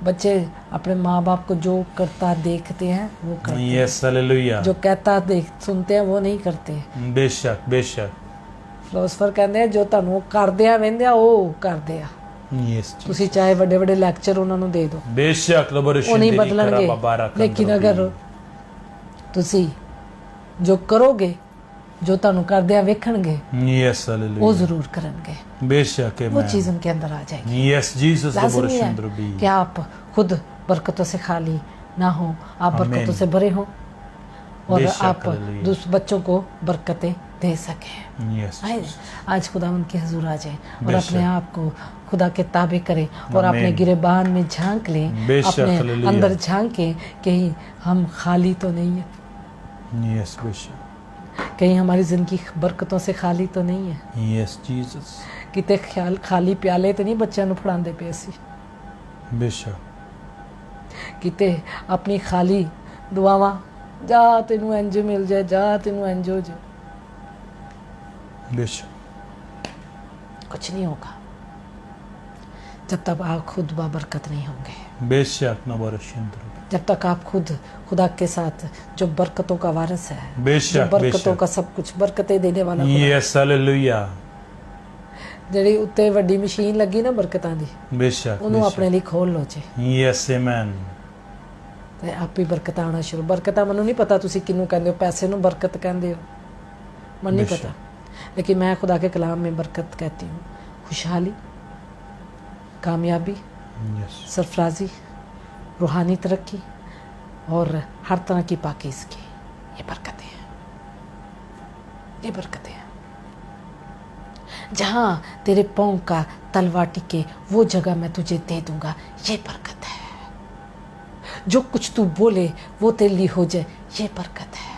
बच्चे अपने माँ बाप को जो करता देखते हैं वो करते हैं यस हालेलुया जो कहता देख सुनते हैं वो नहीं करते बेशक बेशक ਫਿਲੋਸਫਰ ਕਹਿੰਦੇ ਆ ਜੋ ਤੁਹਾਨੂੰ ਕਰਦੇ ਆ ਵਹਿੰਦੇ ਆ ਉਹ ਕਰਦੇ ਆ यस ਤੁਸੀਂ ਚਾਹੇ ਵੱਡੇ ਵੱਡੇ ਲੈਕਚਰ ਉਹਨਾਂ ਨੂੰ ਦੇ ਦਿਓ बेशक ਉਹ ਨਹੀਂ दबरशंदली करा ਬਦਲਣਗੇ बाबा रखंदरा ਲੇਕਿਨ ਅਗਰ ਤੁਸੀਂ ਜੋ ਕਰੋਗੇ जो ਤੁਹਾਨੂੰ ਕਰਦੇ ਆ ਵੇਖਣਗੇ यस वो हालेलुया जरूर करेंगे बेशक वो आमेन चीज़ उनके अंदर आ जाएगी यस जीसस लाजमी है दबरशंद्रबी कि आप खुद बरकतों से खाली ना हो आप आमीन। बरकतों से भरे हो और बेशक, आप हालेलुया। दूसरे बच्चों को बरकतें दे सकें। यस आए, आज खुदा उनके हजूर आ जाए और बेशक। अपने आप को खुदा के ताबे करें और अपने आमीन। गिरेबान में झांक लें, बेशक, अपने हालेलुया। अंदर झांकें कहीं हम खाली तो नहीं है, यस बेशक, कहीं हमारी ज़िंदगी बरकतों से खाली तो नहीं है, यस जीसस, किते ख्याल खाली प्याले तो नहीं बच्चों ਨੂੰ ਫੜਾਉਂਦੇ ਪਏ ਅਸੀਂ, बेशक, किते अपनी खाली दुआवां जा तेनू इंज मिल जाए, जा तेनू इंज हो जाए, बेशक, कुछ नहीं होगा जब तक आप खुद बाबरकत नहीं होंगे, बेशक नबरशिंद्र, जब तक आप खुद खुदा के साथ जो बरकतों का वारिस है, बेशक, जो बरकतों बेशक। का सब कुछ बरकतें देने वाला खुदा, यस हालेलुया, ਜਿਹੜੀ ਉੱਤੇ ਵੱਡੀ ਮਸ਼ੀਨ ਲੱਗੀ ਨਾ ਬਰਕਤਾਂ ਦੀ, बेशक, ਉਹਨੂੰ ਆਪਣੇ ਲਈ ਖੋਲ ਲਓ ਜੀ यस आमेन, ਤੇ ਆਪੇ ਬਰਕਤਾਂ ਆਉਣਾ ਸ਼ੁਰੂ। ਬਰਕਤਾਂ ਮੈਨੂੰ ਨਹੀਂ ਪਤਾ ਤੁਸੀਂ ਕਿਹਨੂੰ ਕਹਿੰਦੇ ਹੋ, ਪੈਸੇ ਨੂੰ ਬਰਕਤ ਕਹਿੰਦੇ ਹੋ, ਮੈਨੂੰ नहीं बेशक। पता, लेकिन मैं खुदा के कलाम में बरकत कहती हूँ, खुशहाली, कामयाबी, यस, सरफराजी, रूहानी तरक्की और हर तरह की पाकीज़गी, ये बरकतें हैं, ये बरकतें हैं। जहाँ तेरे पाँव का तलवा टिके वो जगह मैं तुझे दे दूंगा, ये बरकत है। जो कुछ तू बोले वो तेरे लिए हो जाए, ये बरकत है।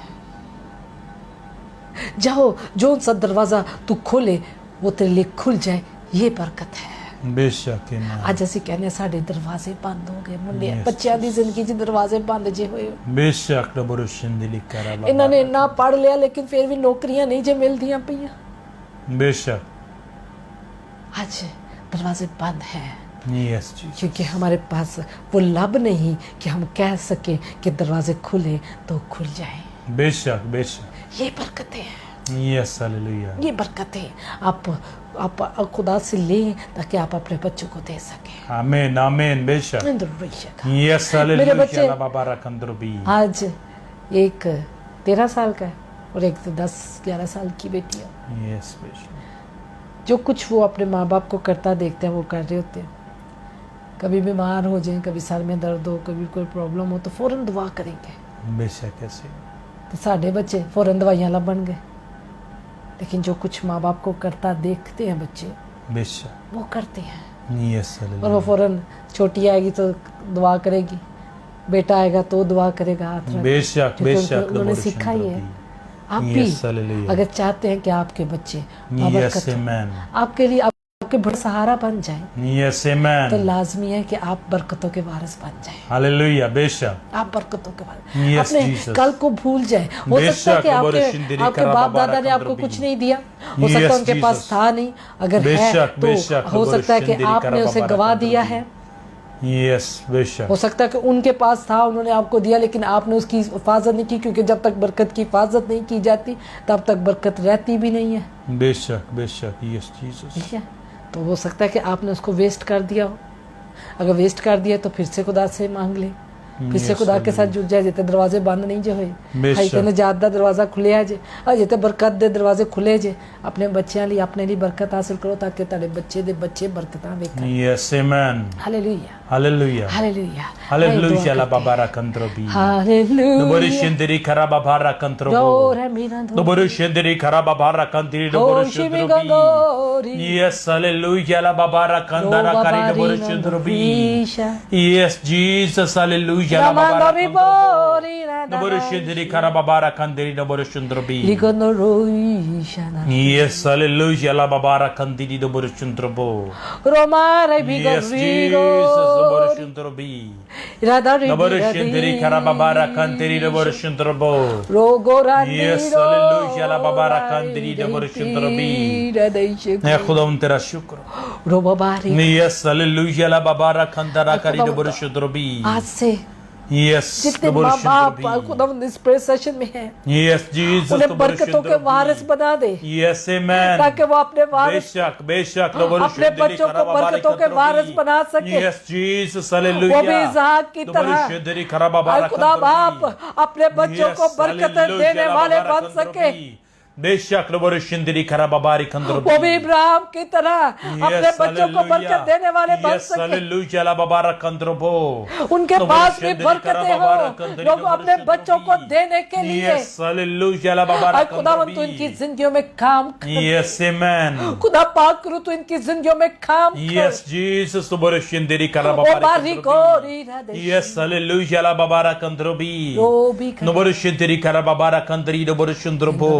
जाओ जो सा दरवाज़ा तू खोले वो तेरे लिए खुल जाए, ये बरकत है। बेशक आमेन, ਅੱਜ ਅਸੀਂ ਕਹਿੰਦੇ ਸਾਡੇ ਦਰਵਾਜ਼ੇ ਬੰਦ ਹੋ ਗਏ, ਮੁੰਡੇ Yes, ਬੱਚਿਆਂ ਦੀ ਜ਼ਿੰਦਗੀ 'ਚ ਦਰਵਾਜ਼ੇ ਬੰਦ ਜੇ ਹੋਏ। बेशक नबरशिंदली कराबा, ਇਹਨਾਂ ਨੇ ਇੰਨਾ ਪੜ੍ਹ ਲਿਆ ਲੇਕਿन ਫਿਰ ਵੀ ਨੌਕਰੀਆਂ ਨਹੀਂ ਜੇ ਮਿਲਦੀਆਂ ਪਈਆਂ। बेशक, आज दरवाजे बंद हैं यस जी, क्योंकि हमारे पास वो लब नहीं कि हम कह सकें कि दरवाजे खुले तो खुल जाएं। बेशक, बेशक, ये बरकतें हैं, यस हालेलुया, ये बरकतें आप खुदा से लें ताकि आप अपने बच्चों को दे सकें। आमीन, आमीन, बेशक, यस मेरे हालेलुया, बच्चे ला बाबा रकंद्रबी, आज एक 13 साल का है और एक 10-11 साल की बेटी है। यस बेशक, जो कुछ वो अपने माँ बाप को करता देखते हैं वो कर रहे होते हैं। कभी बीमार हो जाएं, कभी सर में दर्द हो, कभी कोई प्रॉब्लम हो तो फ़ौरन दुआ करेंगे। बेशक ऐसे, तो साढ़े बच्चे फ़ौरन दवाइयाँ बन गए, लेकिन जो कुछ माँ बाप को करता देखते हैं बच्चे बेशक, वो करते हैं। यस और वो हालेलुया, फ़ौरन छोटी आएगी तो दुआ करेगी, बेटा आएगा तो दुआ करेगा, हाथ रख बेशक, क्योंकि बेशक, उन्होंने सीखा ही है। आप भी यस हालेलुया, अगर चाहते हैं कि आपके बच्चे यस बाबरकत आमेन, आपके लिए आपके बड़ा सहारा बन जाए, यस तो आमेन, लाजमी है कि आप बरकतों के वारिस बन जाएं। हालेलुया, बेशक, आप बरकतों के वारिस, Yes, अपने Jesus. कल को भूल जाए। हो सकता है कि बेशक, आपके बाप दादा ने आपको कुछ नहीं दिया, हो सकता है Yes, उनके पास Jesus. था नहीं, अगर है बेशक, तो बेशक, हो सकता है कि बरशिंदरी आपने उसे कराबाबा गवा दिया रकंद्रबी। है, यस बेशक, हो सकता है कि उनके पास था, उन्होंने आपको दिया लेकिन आपने उसकी हिफाजत नहीं की, क्योंकि जब तक बरकत की हिफाजत नहीं की जाती तब तक बरकत रहती भी नहीं है। बेशक, बेशक, यस जीसस, ठीक है, तो हो सकता है कि आपने उसको वेस्ट कर दिया हो। अगर वेस्ट कर दिया तो फिर से खुदा से मांग ले, फिर से Yes, खुदा के साथ hallelujah. जुड़ जाए, जिते दरवाजे बंद नहीं जो होए, बेशक। हाई ते नजात दा दरवाजा खुलिया जे, जिते बरकत दे दरवाजे खुले जे। अपने बच्चों लिए अपने लिए बरकत हासिल करो ताकि तेरे बच्चे दे बच्चे बरकतां वेखन। Yes amen, hallelujah, hallelujah, hallelujah, hallelujah, ला बाबा रकंद्रबी, हालेलुया। नबरशिंदरी कराबाबा रकंद्रबो, Do re mi na do. नबरशिंदरी कराबाबा रकंद्री Do shi mi ga do नबरशिंद्रबी, ri. यस हालेलुया, ला बाबा रकंदरा Do करी ba ba ri na do नबरशिंद्रबी, risha. यस जीसस हालेलुया, ला Ramando बाबा ri रकंद्रबो, bo ri na da. नबरशिंदरी कराबाबा रकंद्री नबरशिंद्रबी, Ligono risha na. Yes hallelujah, ला बाबा रकंद्री नबरशिंद्रबो, Romare bigo yes Jesus rigo. नबरशिंद्रबी, Radari नबरशिंदरी कराबाबा रकंद्री नबरशिंद्रबो, Rogo rani Yes, hallelujah, la baba rakandiri de borshindrobi. ए खुदा उन तेरा शुक्र, Robabari. यस हालेलुया, ला बाबा रकंदरा करी de borshindrobi, आज से यस जितने माँ बाप खुदा इस प्रेयर सेशन में हैं, यस जीसस उन्हें बरकतों के वारिस बना दे, यस आमेन, ताकि वो अपने वारिस बेशक बेशक अपने बच्चों को बरकतों के वारिस बना सके। यस जीसस वो भी हालेलुया, इसहाक की तरह borshindri खरा बाबा और खुदा बाप अपने बच्चों को बरकतें देने वाले बन सके। बेशक रबर शिंदरी खरा बाबारी कंदर वो भी इब्राहिम की तरह अपने बच्चों को बरकत देने वाले बन सके। हालेलुया ला बाबारा कंदरबो उनके पास भी बरकतें हो लोग अपने बच्चों को देने के लिए। हालेलुया ला बाबारा और खुदावन तू इनकी जिंदगियों में काम कर। Yes amen. खुदा पाक करो तू इनकी जिंदगियों में काम कर। यस जीसस रबर शिंदरी खरा ओ बाबारी बारिकोरी राधे यस हालेलुया ला बाबारा कंदरबी रो भी नबर शिंदरी खरा बाबारा कंदरी रबर शिंदरबो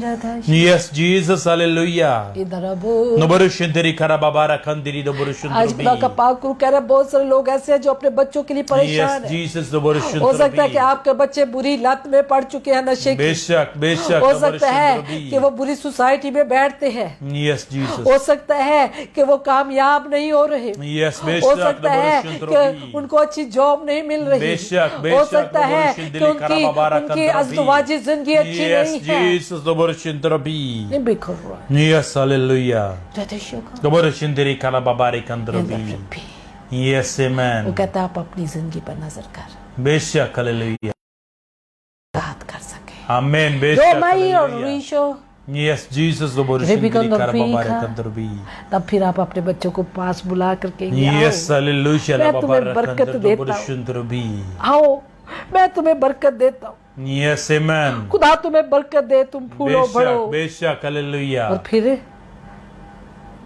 यस जीसस हालेलुया इधर अबो नबर शिंदरी खरा बाबारा कंदरी रबर आज शिंदरबी खुदा का पाक करो कह रहे बहुत सारे लोग ऐसे हैं जो अपने बच्चों के लिए परेशान यस हैं। जीसस रबर हो सकता है शिंदरबी कि आपके बच्चे बुरी लत में पड़ चुके हैं नशे की। बेशक बेशक हो सकता है कि वो बुरी सोसाइटी में बैठते हैं। यस जीसस हो सकता है कि वो कामयाब नहीं हो रहे। यस हो बेशक सकता है कि उनको अच्छी जॉब नहीं मिल रही। बेशक हो बेशक सकता है कि उनकी अज़दवाजी जिंदगी अच्छी नहीं है। जीसस रबर शिंदरबी नहीं बिखर रहा है। यस हालेलुया वो रबर शिंदरी खरा बाबारी कंदरबी यस आमेन। कहता है आप अपनी जिंदगी पर नजर कर बेशक हालेलुया राहत कर सके। आमेन जो बेशक मई और hallelujah रीशो yes Jesus rubber rabi शिंदरी खरा कंदरबी बाबारी का। कंदरबी तब फिर आप अपने बच्चों को पास बुला करके यस हालेलुया ला मैं तुम्हें बाबारा बरकत कंदर देता रबर हूँ। शिंदरबी आओ मैं तुम्हें बरकत देता हूँ। Yes amen. खुदा तुम्हें बरकत दे तुम फूलो बढ़ो। बेशक बेशक हालेलुया और फिर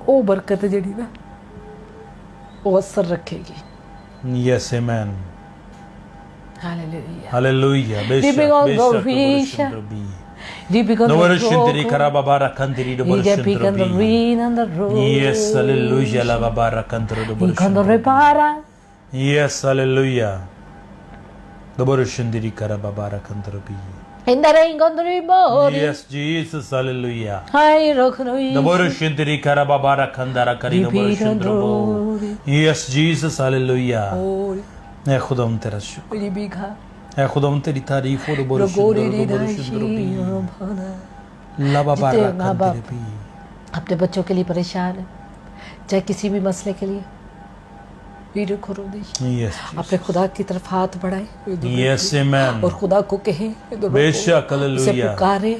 वो बरकत जड़ी ना वो असर रखेगी। Yes amen. हालेलुया हालेलुया बेशक Living on the बेशक reach. रबर नवर शिंदरी खरा बाबारा कंदरी रबर शिंदरबी यस हालेलुया ला बाबारा Kandar rubber शिंदरबी yes hallelujah rubber शिंदरी खरा बाबारा कंदरबी यस जीसस हालेलुया रबर शिंदरी खरा बाबारा कंदरा करी रबर शिंदरबो यस जीसस हालेलुया ऐ खुदाम तेरा शुक्र ऐ खुदाम तेरी तारीफ और रबर शिंदरबी ला बाबारा कंदरबी। अपने बच्चों के लिए परेशान है चाहे किसी भी मसले के लिए वीडियो खोलो यस अपने खुदा की तरफ हाथ बढ़ाए यस आमेन और खुदा को कहे बेशक हालेलुया पुकारे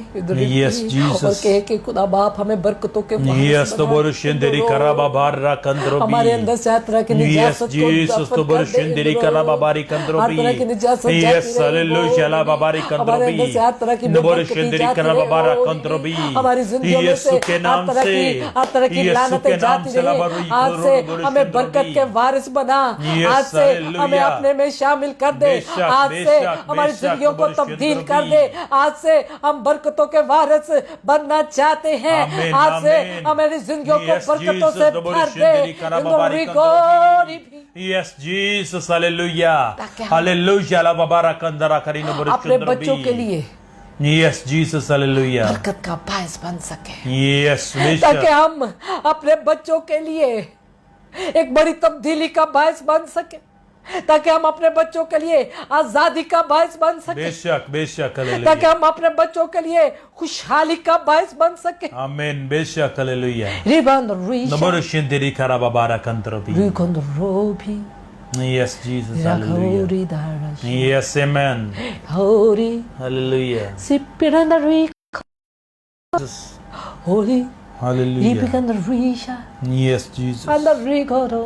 यस और जीसस कहे कि खुदा बाप हमें बरकतों के वारिस यस बना। तबर शिंदरी करा बाबारा कंदरबी हमारे अंदर से हर तरह की यस निजात को जीसस दफन तबर कर दे। शिंदरी करा बाबारी हर तरह की कंदरबी निजात यस हालेलुया ला बाबारी हमारे अंदर कंदरबी से हर तरह की तबर बेबरकती शिंदरी जाती करा रहे बाबारा और कंदरबी हमारी जिंदगियों में यीशु से के नाम से हर तरह की यीशु लानतें के नाम जाती से ला रहे। बाबारी आज से हमें कंदरबी बरकत के वारिस बना। यस आज से हालेलुया। हमें अपने में शामिल कर दे। बेशक, आज से बेशक, हमारी बेशक, जिंदगियों को तबर तब्दील शिंदरबी। कर दे। आज से हम बरकतों के वारिस बनना चाहते हैं। आमीन, आज से आमीन। हमारी जिंदगियों को यस बरकतों जीसस से तबर भर शिंदरी दे। करा इन बाबारी दोनों को कंदरबी यस जीसस हालेलुया ताकि हम हालेलुया ला बाबारा कंदरा करी नबर अपने बच्चों के लिए यस जीसस हालेलुया बरकत का बायस बन सके। यस ताकि बेशक हम अपने बच्चों के लिए एक बड़ी तब्दीली का बायस बन सके। ताकि हम अपने बच्चों के लिए आजादी का बायस बन सके। बेशक बेशक ताकि हालेलुया हम अपने बच्चों के लिए खुशहाली का बायस बन सके। आमीन बेशक हालेलुया रिबन रीशा नबर शिंदरी करा बाबारा कंदरबी रिकन रोभी यस जीसस हालेलुया रखोरी दारश यस आमेन होरी हालेलुया सिपिरन री होली हालेलुया रिबिकन रीशा yes Jesus and the rigodo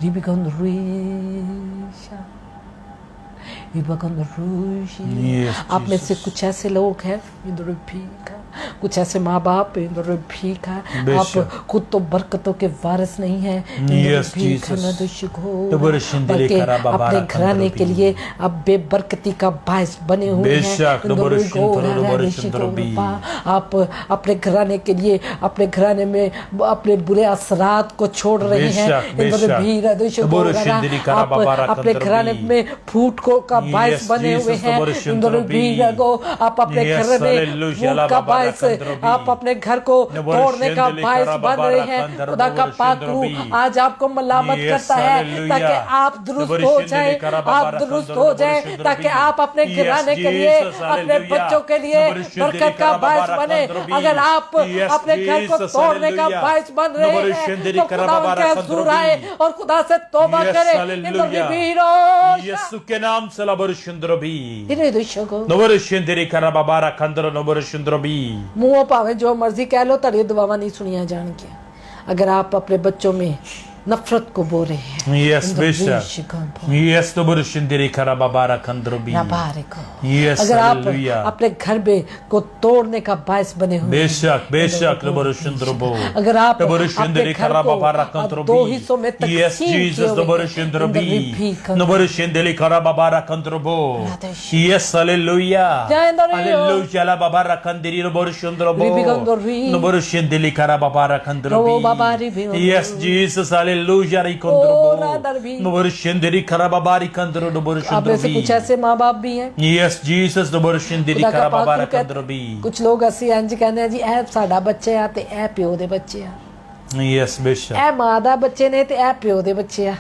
रिबिकन रीशा रिबिकन रूशी। Yes, आप में से Jesus. कुछ ऐसे लोग हैं इंद्र भीखा कुछ ऐसे माँ बाप इंद्र भीखा बेशक। आप खुद तो बरकतों के वारिस नहीं हैं Yes, Jesus. तबर शिंदरी बल्कि करा बाबारा अपने घराने के कंदरबी। लिए आप बेबरकती का बायस बने हुए बेशक, हैं। तबर इंद्र शिंदरी, गोरा तबर ऋषि शिंदरी। गोरबा। आप अपने घराने के लिए अपने घराने में अपने बुरे असरात को छोड़ रहे हैं। बेशक, इंद्र बेशक। भीरा ऋषि तबर गोरा। शिंदरी करा आप बाबारा अपने कंदरबी। घराने में फूट को का बायस Yes, बने हुए Jesus, हैं। तबर इंद्र शिंदरी। भीरा को आप अपने Yes, घर में hallelujah, फूट का बाबारा बायस आप अपने घर को तोड़ने का बायस बन रहे हैं, खुदा का पाक रूह आज आपको मलामत करता है ताकि आप दुरुस्त हो जाए, आप दुरुस्त हो जाए, ताकि आप अपने घराने के लिए, अपने बच्चों के लिए बरकत का बायस बने। अगर आप अपने घर को तोड़ने का बायस बन रहे हैं तो खुदा उनके हजूर आए और खुदा से तौबा करे। यीशु के नाम से लबरशुंद्रबी मुंह नबरशुंदरी करबाबारा खंदर नबरशुंद्रबी। भावे जो मर्जी कह लो, तेरी दुआवां नहीं सुनिया जाएंगी अगर आप अपने बच्चों में नफरत को बो रहे हैं। यस बेशक, यस नबरशुंदरी करबाबारा खंदरबी। यस अगर आप हालेलुया, अपने घर में को तोड़ने का बायस बने हुए, बेशक बेशक नबरशुंद्रबो, अगर आप नबरशुंदरी करबाबारा दो खंदरबी। हिस्सों में यस जीसस नबरशुंद्रबी नबरशुंदरी करबाबारा खंदरबो। यस हालेलुया, हालेलुया ला बाबारा खंदरी नबरशुंद्रबो नबरशुंदरी करबाबारा खंदरबी। यस जीसस हालेलुया री खंदरबो नबरशुंदरी करबाबारी खंदरो आप में से नबरशुंद्रबी। कुछ ऐसे माँ बाप भी हैं, यस जीसस नबरशुंदरी खुदा का पाक करबाबारा रूह कहता- खंदरबी। कुछ लोग ਅਸੀਂ ਇੰਜ ਕਹਿੰਦੇ ਆ ਜੀ ਇਹ ਸਾਡਾ ਬੱਚੇ ਆ ਤੇ ਇਹ ਪਿਓ ਦੇ ਬੱਚੇ ਆ, यस बेशक, ਇਹ ਮਾਂ ਦਾ ਬੱਚੇ ਨੇ ਤੇ ਇਹ ਪਿਓ ਦੇ ਬੱਚੇ ਆ।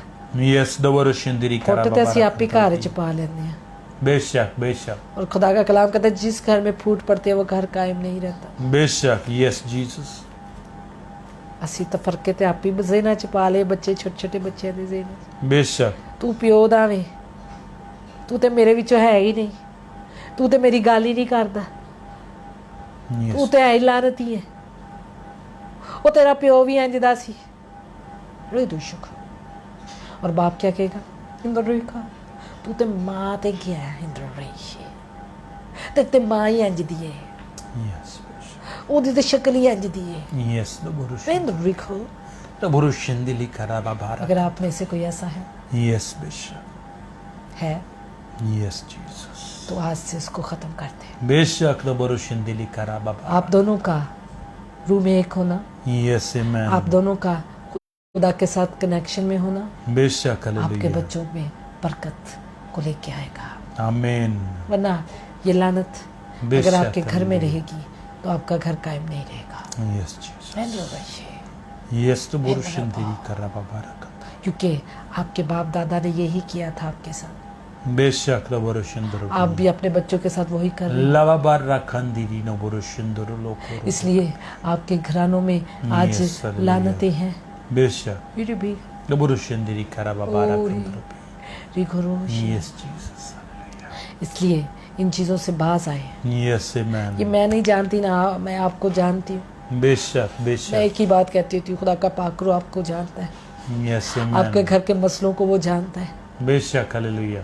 यस नबरशुंदरी ਫੁੱਟ ਤੇ ਅਸੀਂ करबाबारा ਆਪ ਹੀ ਘਰ ਚ ਪਾ ਲੈਂਦੇ ਆ। बेशक बेशक और खुदा का कलाम कहता है जिस घर में फूट पड़ती है वो घर कायम नहीं रहता। बेशक, यस जीसस ਅਸੀਂ ਤਾਂ ਫਰਕੇ ਤੇ ਆਪ ਹੀ ਜ਼ੇਨਾ ਚ ਪਾ ਲਏ ਬੱਚੇ, ਛੋਟੇ ਛੋਟੇ ਬੱਚਿਆਂ ਦੇ ਜ਼ੇਨਾ। बेशक, ਤੂੰ ਪਿਓ ਦਾ ਵੇ, ਤੂੰ ਤੇ ਮੇਰੇ ਵਿੱਚੋਂ ਹੈ ਹੀ ਨਹੀਂ, ਤੂੰ ਤੇ ਮੇਰੀ ਗੱਲ ਹੀ ਨਹੀਂ ਕਰਦਾ, ਤੂੰ यस ਤੇ ਐ ਲਾਨਤੀ ਹੈ। ਉਹ ਤੇਰਾ ਪਿਓ ਵੀ ਇੰਜ ਦਾ ਸੀ। रोई दुशुक और बाप क्या कहेगा? इंद्र रोई का तू ते माँ ते गया है, इंद्र रोई ते माँ ही इंज दी है, यस ओदी ते शक्ल ही इंज दी है। यस नबरश इंद्र रोई को नबरशुंदरी करबाबारा। अगर आप में से कोई ऐसा है बेशक, है यस जीसस तो आज से इसको खत्म करते हैं। बेशक नबरशुंदरी करबाबारा। आप दोनों का रूम में एक होना, यस आमेन, आप दोनों का खुदा के साथ कनेक्शन में होना बेशक आपके हालेलुया, बच्चों में बरकत को लेके आएगा। आमीन, वरना ये लानत अगर बेशक आपके घर में हालेलुया। रहेगी तो आपका घर कायम नहीं रहेगा। यस जीसस, इंद्र रोई, यस नबरशुंदरी करबाबारा। क्योंकि आपके बाप दादा ने यही किया था आपके साथ, बेशक नबरशुंदरी आप भी अपने बच्चों के साथ वही कर रहे हैं। लवाबारा खंदरी नबरशुंदरी लोको। इसलिए आपके घरानों में आज Yes, hallelujah. लानतें हैं। बेशक मेरे भी नबरशुंदरी करबाबारा Oh, खंदरबी। रिघोरोश। यस जीसस, इसलिए इन चीज़ों से बाज आए। यस आमेन, ये मैं नहीं जानती ना, मैं आपको जानती हूँ। बेशक मैं बेशक, एक ही बात कहती होती हूँ, खुदा का पाकरू आपको जानता है, यस आपके आमेन, घर के मसलों को वो जानता है। बेशक हालेलुया,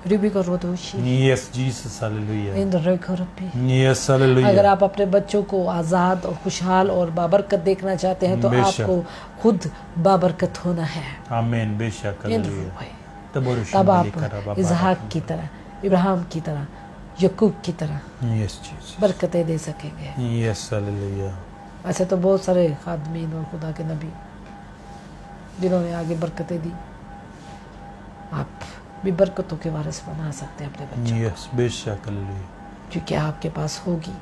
रिबी करो दोषी यस जीसस हालेलुया, इंद्र रेखो रब्बी। यस अगर हालेलुया, आप अपने बच्चों को आज़ाद और खुशहाल और बाबरकत देखना चाहते हैं तो बेशक। आपको खुद बाबरकत होना है। आमीन, बेशक इंद्र हालेलुया। रोए। तब नबरशुंदरी आप करबाबारा इजहाक की तरह, इब्राहिम की तरह, यकूब की तरह यस जीसस, बरकतें दे सकेंगे। यस हालेलुया, ऐसे तो बहुत सारे खादमीन और खुदा के नबी जिन्होंने आगे बरकतें दी, आप भी बरकतों के वारिस बना सकते हैं अपने बच्चों को, यस बेशक हालेलुया, क्योंकि आपके पास होगी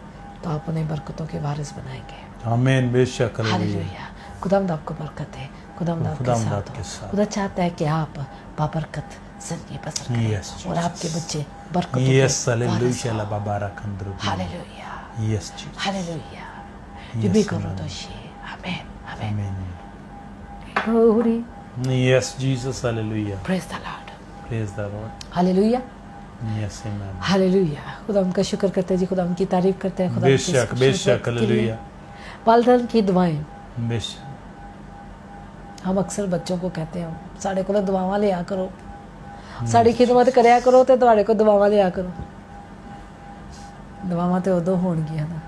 तो आप उन्हें बरकतों के वारिस बनाएंगे। आमीन, बेशक हालेलुया, हालेलुया। खुदावंद आपको बरकत है, खुदावंद आपके खुदावंद साथ आपके हो। साथ। खुदा चाहता है कि आप बाबरकत जिंदगी बसर करें Yes, और Jesus. आपके बच्चे बरकतों यस के वारिस हालेलुया हों। लबाबारा खंदरबी। Hallelujah, yes Jesus, hallelujah. Yes, जुबी करो Amen. दोषी। आमीन, आमीन। आमीन, Glory, yes Jesus hallelujah, praise the Lord। Praise the Lord, hallelujah, yes amen, hallelujah. खुदा उनका शुक्र करते हैं जी, खुदा उनकी तारीफ करते हैं। खुदा उनकी बेशक खुशी बेशक व्यक्त के लिए। हालेलुया, वालिदैन की दुआएं बेशक हम अक्सर बच्चों को कहते हैं साढ़े को दुआवां लिया करो, साड़ी खिदमत करया करो ते तुहाडे को दुआवां लिया करो। दुआवां ते उदों होणगीਆਂ ना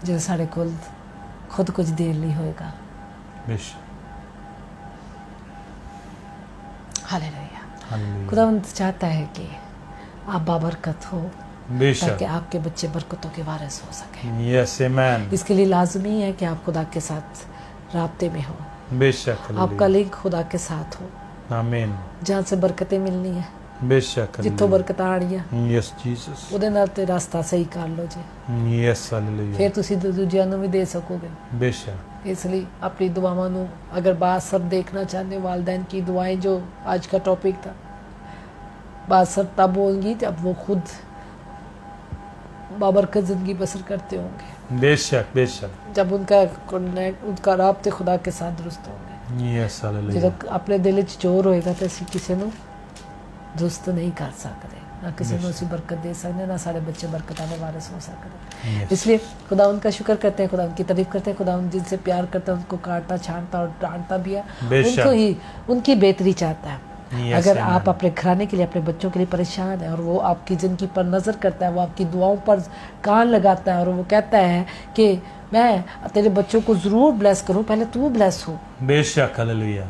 जो साढ़े कोल खुद कुछ देर नहीं होएगा। बेशक हालेलुया। हालेलुया, खुदावंद चाहता है कि आप बाबरकत हो ताकि बेशक आपके बच्चे बरकतों के वारिस हो सके। यस आमेन, इसके लिए लाजमी है कि आप खुदा के साथ राब्ते में हो, बेशक आपका हालेलुया, लिंक खुदा के साथ हो, आमीन, जहाँ से बरकतें मिलनी है, बेशक जिੱਥੋਂ ਬਰਕਤਾਂ ਆਣੀਆਂ यस जीसस ਉਹਦੇ ਨਾਲ ਤੇ ਰਸਤਾ ਸਹੀ ਕਰ ਲਓ ਜੀ, यस हालेलुया ਫਿਰ ਤੁਸੀਂ ਦੂਜਿਆਂ ਨੂੰ ਵੀ ਦੇ ਸਕੋਗੇ। बेशक इसलिए अपनी दुआओं ਨੂੰ अगर बात सब देखना चाहते हैं, वालदैन की दुआएं जो आज का टॉपिक था, बात सब तब होंगी जब वो खुद बाबरकत ज़िंदगी बसर करते होंगे, बेशक बेशक जब उनका राब्ते खुदा के साथ दुरुस्त होंगे। यस हालेलुया ਜਦੋਂ ਆਪਣੇ ਦਿਲ 'ਚ ਜ਼ੋਰ ਹੋਏਗਾ ਤਾਂ ਅਸੀਂ ਕਿਸੇ ਨੂੰ ਦੁਰਸਤ ਨਹੀਂ ਕਰ ਸਕਦੇ, ना किसी को ਅਸੀਂ बरकत दे सकते, ना सारे बच्चे बरकत आने वारिस हो सकते। यस इसलिए खुदा उनका शुक्र करते हैं, खुदा उनकी तारीफ करते हैं, खुदा उन जिनसे प्यार करता है उनको काटता छांटता और डांटता भी है, बेशक। उनको ही उनकी बेहतरी चाहता है। Yes, अगर amen. आप अपने घराने के लिए, अपने बच्चों के लिए परेशान है और वो आपकी ज़िंदगी पर नज़र करता है, वो आपकी दुआओं पर कान लगाता है और वो कहता है कि मैं तेरे बच्चों को ज़रूर ब्लेस करूं, पहले तू ब्लेस हो, बेशक हालेलुया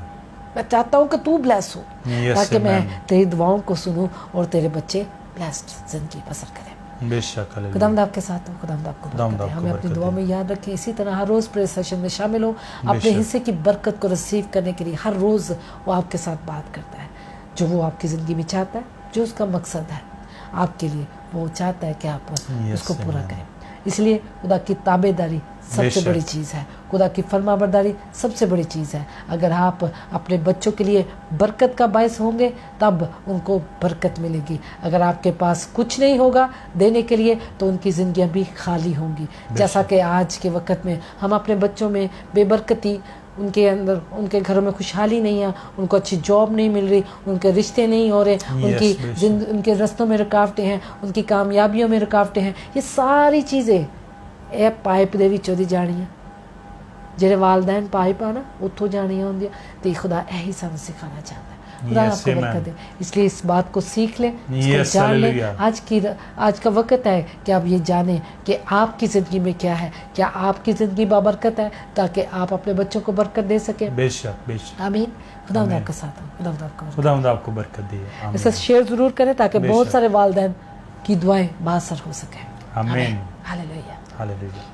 मैं चाहता हूं कि तू ब्लेस हो, Yes, ताकि मैं amen. तेरी दुआओं को सुनूं और तेरे बच्चे ब्लेस्ड ज़िंदगी बसर करें। बेशक हालेलुया खुदावंद आपके साथ हो, खुदावंद आपको खुदावंद बरकत दे। आपको हमें अपनी बरकत दुआ दे। में याद रखें, इसी तरह हर रोज़ प्रेयर सेशन में शामिल हो, अपने बेशक। हिस्से की बरकत को रिसीव करने के लिए हर रोज़ वो आपके साथ बात करता है, जो वो आपकी ज़िंदगी में चाहता है, जो उसका मकसद है आपके लिए, वो चाहता है कि आप Yes, उसको पूरा amen. करें। इसलिए खुदा की ताबेदारी सबसे बेशक। बड़ी चीज़ है, खुदा की फरमाबरदारी सबसे बड़ी चीज़ है। अगर आप अपने बच्चों के लिए बरकत का बायस होंगे तब उनको बरकत मिलेगी। अगर आपके पास कुछ नहीं होगा देने के लिए तो उनकी ज़िंदगियां भी खाली होंगी। जैसा कि आज के वक्त में हम अपने बच्चों में बेबरकती, उनके अंदर उनके घरों में खुशहाली नहीं है, उनको अच्छी जॉब नहीं मिल रही, उनके रिश्ते नहीं हो रहे, बेशक। उनके रस्तों में रुकावटें हैं, उनकी कामयाबियों में रुकावटें हैं, ये सारी चीज़ें ਇਹ ਪਾਈਪ ਦੇ ਵਿੱਚੋਂ ਦੀ ਜਾਣੀਆਂ, ਜਿਹੜੇ ਵਾਲदैन पाइप है ना ਉੱਥੋਂ ਜਾਣੀਆਂ ਹੁੰਦੀਆਂ, ਤੇ खुदा यही ਸਾਨੂੰ सिखाना चाहता है। खुदा Yes, आपको amen. बरकत दे, इसलिए इस बात को सीख लें, इसको Yes, जान लें। hallelujah. आज का वक्त है कि आप ये जानें कि आपकी ज़िंदगी में क्या है, क्या आपकी ज़िंदगी बाबरकत है, ताकि आप अपने बच्चों को बरकत दे सकें। बेशक बेशक आमीन। खुदा आमीन। आपके साथ हो, खुदा आपको बरकत खुदावंद आपको बरकत दे दे। आमीन इसे शेयर ज़रूर करें ताकि बहुत बेशक। सारे वालदैन की दुआएं बासर हो सकें। आमीन हालेलुया। हालेलुया